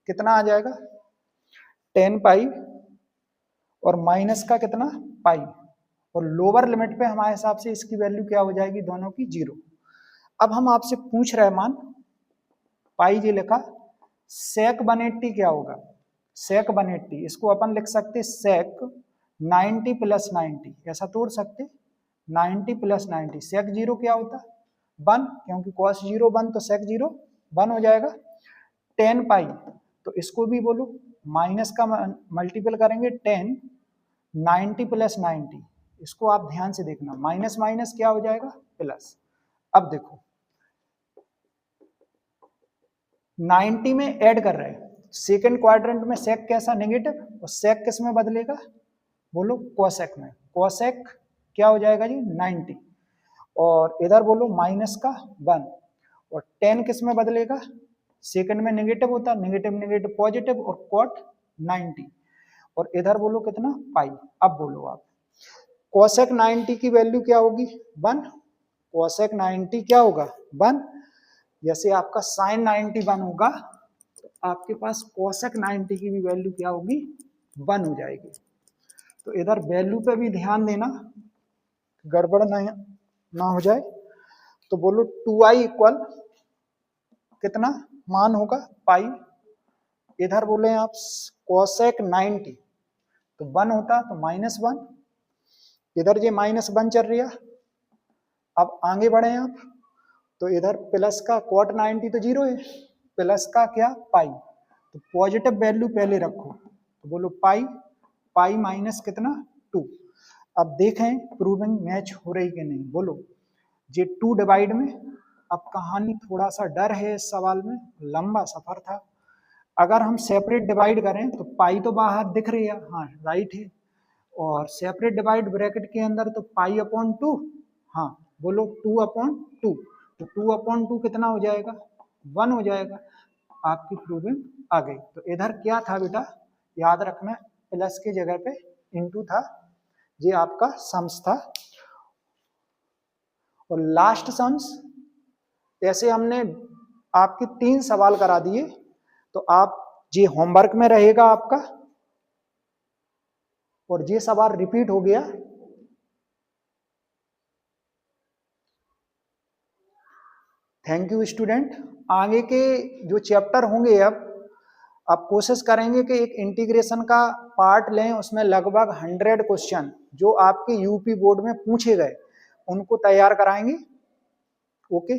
कितना आ जाएगा 10 पाई और माइनस का कितना पाई, और लोअर लिमिट पे हमारे हिसाब से इसकी वैल्यू क्या हो जाएगी दोनों की 0। अब हम आपसे पूछ रहे मान पाई जी लिखा, सेक 180 क्या होगा, सेक 180 इसको अपन लिख सकते सेक 90 प्लस 90, ऐसा तोड़ सकते 90 प्लस 90, सेक 0 क्या होता 1, क्योंकि कॉस 0 1 तो सेक 0 1 हो जाएगा। 10 पाई तो इसको भी बोलो माइनस का मल्टीपल करेंगे 10 90 प्लस 90, इसको आप ध्यान से देखना माइनस माइनस क्या हो जाएगा प्लस। अब देखो 90 में ऐड कर रहे हैं, सेकंड क्वाड्रेंट में सेक कैसा नेगेटिव, और सेक किस में बदलेगा बोलो कोसेक में, कोसेक क्या हो जाएगा जी 90, और इधर बोलो माइनस का 1, और 10 किस में बदलेगा सेकंड में नेगेटिव होता, नेगेटिव नेगेटिव पॉजिटिव और कॉट 90, और इधर बोलो कितना पाई। अब बोलो आप कोसेक 90 की वैल्यू क्या होगी 1, कोसेक 90 क्या होगा 1, जैसे आपका साइन 90 1 होगा तो आपके पास कोसेक 90 की भी वैल्यू क्या होगी 1 हो जाएगी। तो इधर वैल्यू पे भी ध्यान देना गड़बड़ ना हो जाए, तो बोलो 2i इक्वल कितना मान होगा पाई, इधर बोले आप कोसेक 90 तो 1 होता तो -1, इधर ये -1 चल रही है। अब आगे बढ़े आप तो इधर प्लस का cot 90 तो 0 है, प्लस का क्या पाई, तो पॉजिटिव वैल्यू पहले रखो, तो बोलो पाई, पाई माइनस कितना 2। अब देखें प्रूविंग मैच हो रही कि नहीं, बोलो ये 2 डिवाइड में। अब कहानी थोड़ा सा डर है इस सवाल में, लंबा सफर था। अगर हम सेपरेट डिवाइड करें तो पाई तो बाहर दिख रही है, हाँ राइट है, और सेपरेट डिवाइड ब्रैकेट के अंदर तो पाई अपॉन 2, हाँ बोलो 2/2, तो 2/2 कितना हो जाएगा 1 हो जाएगा। आपकी प्रूविंग आ गई। तो इधर क्या था बेटा, याद रखना प्लस की जगह पे इनटू था, ये आपका सम्स था। और लास्ट सम्स, ऐसे हमने आपके 3 सवाल करा दिए, तो आप ये होमवर्क में रहेगा आपका, और ये सवाल रिपीट हो गया। Thank you student. आगे के जो चैप्टर होंगे अब कोशिश करेंगे कि एक इंटीग्रेशन का पार्ट लें, उसमें लगभग 100 क्वेश्चन जो आपके यूपी बोर्ड में पूछे गए उनको तैयार कराएंगे। ओके।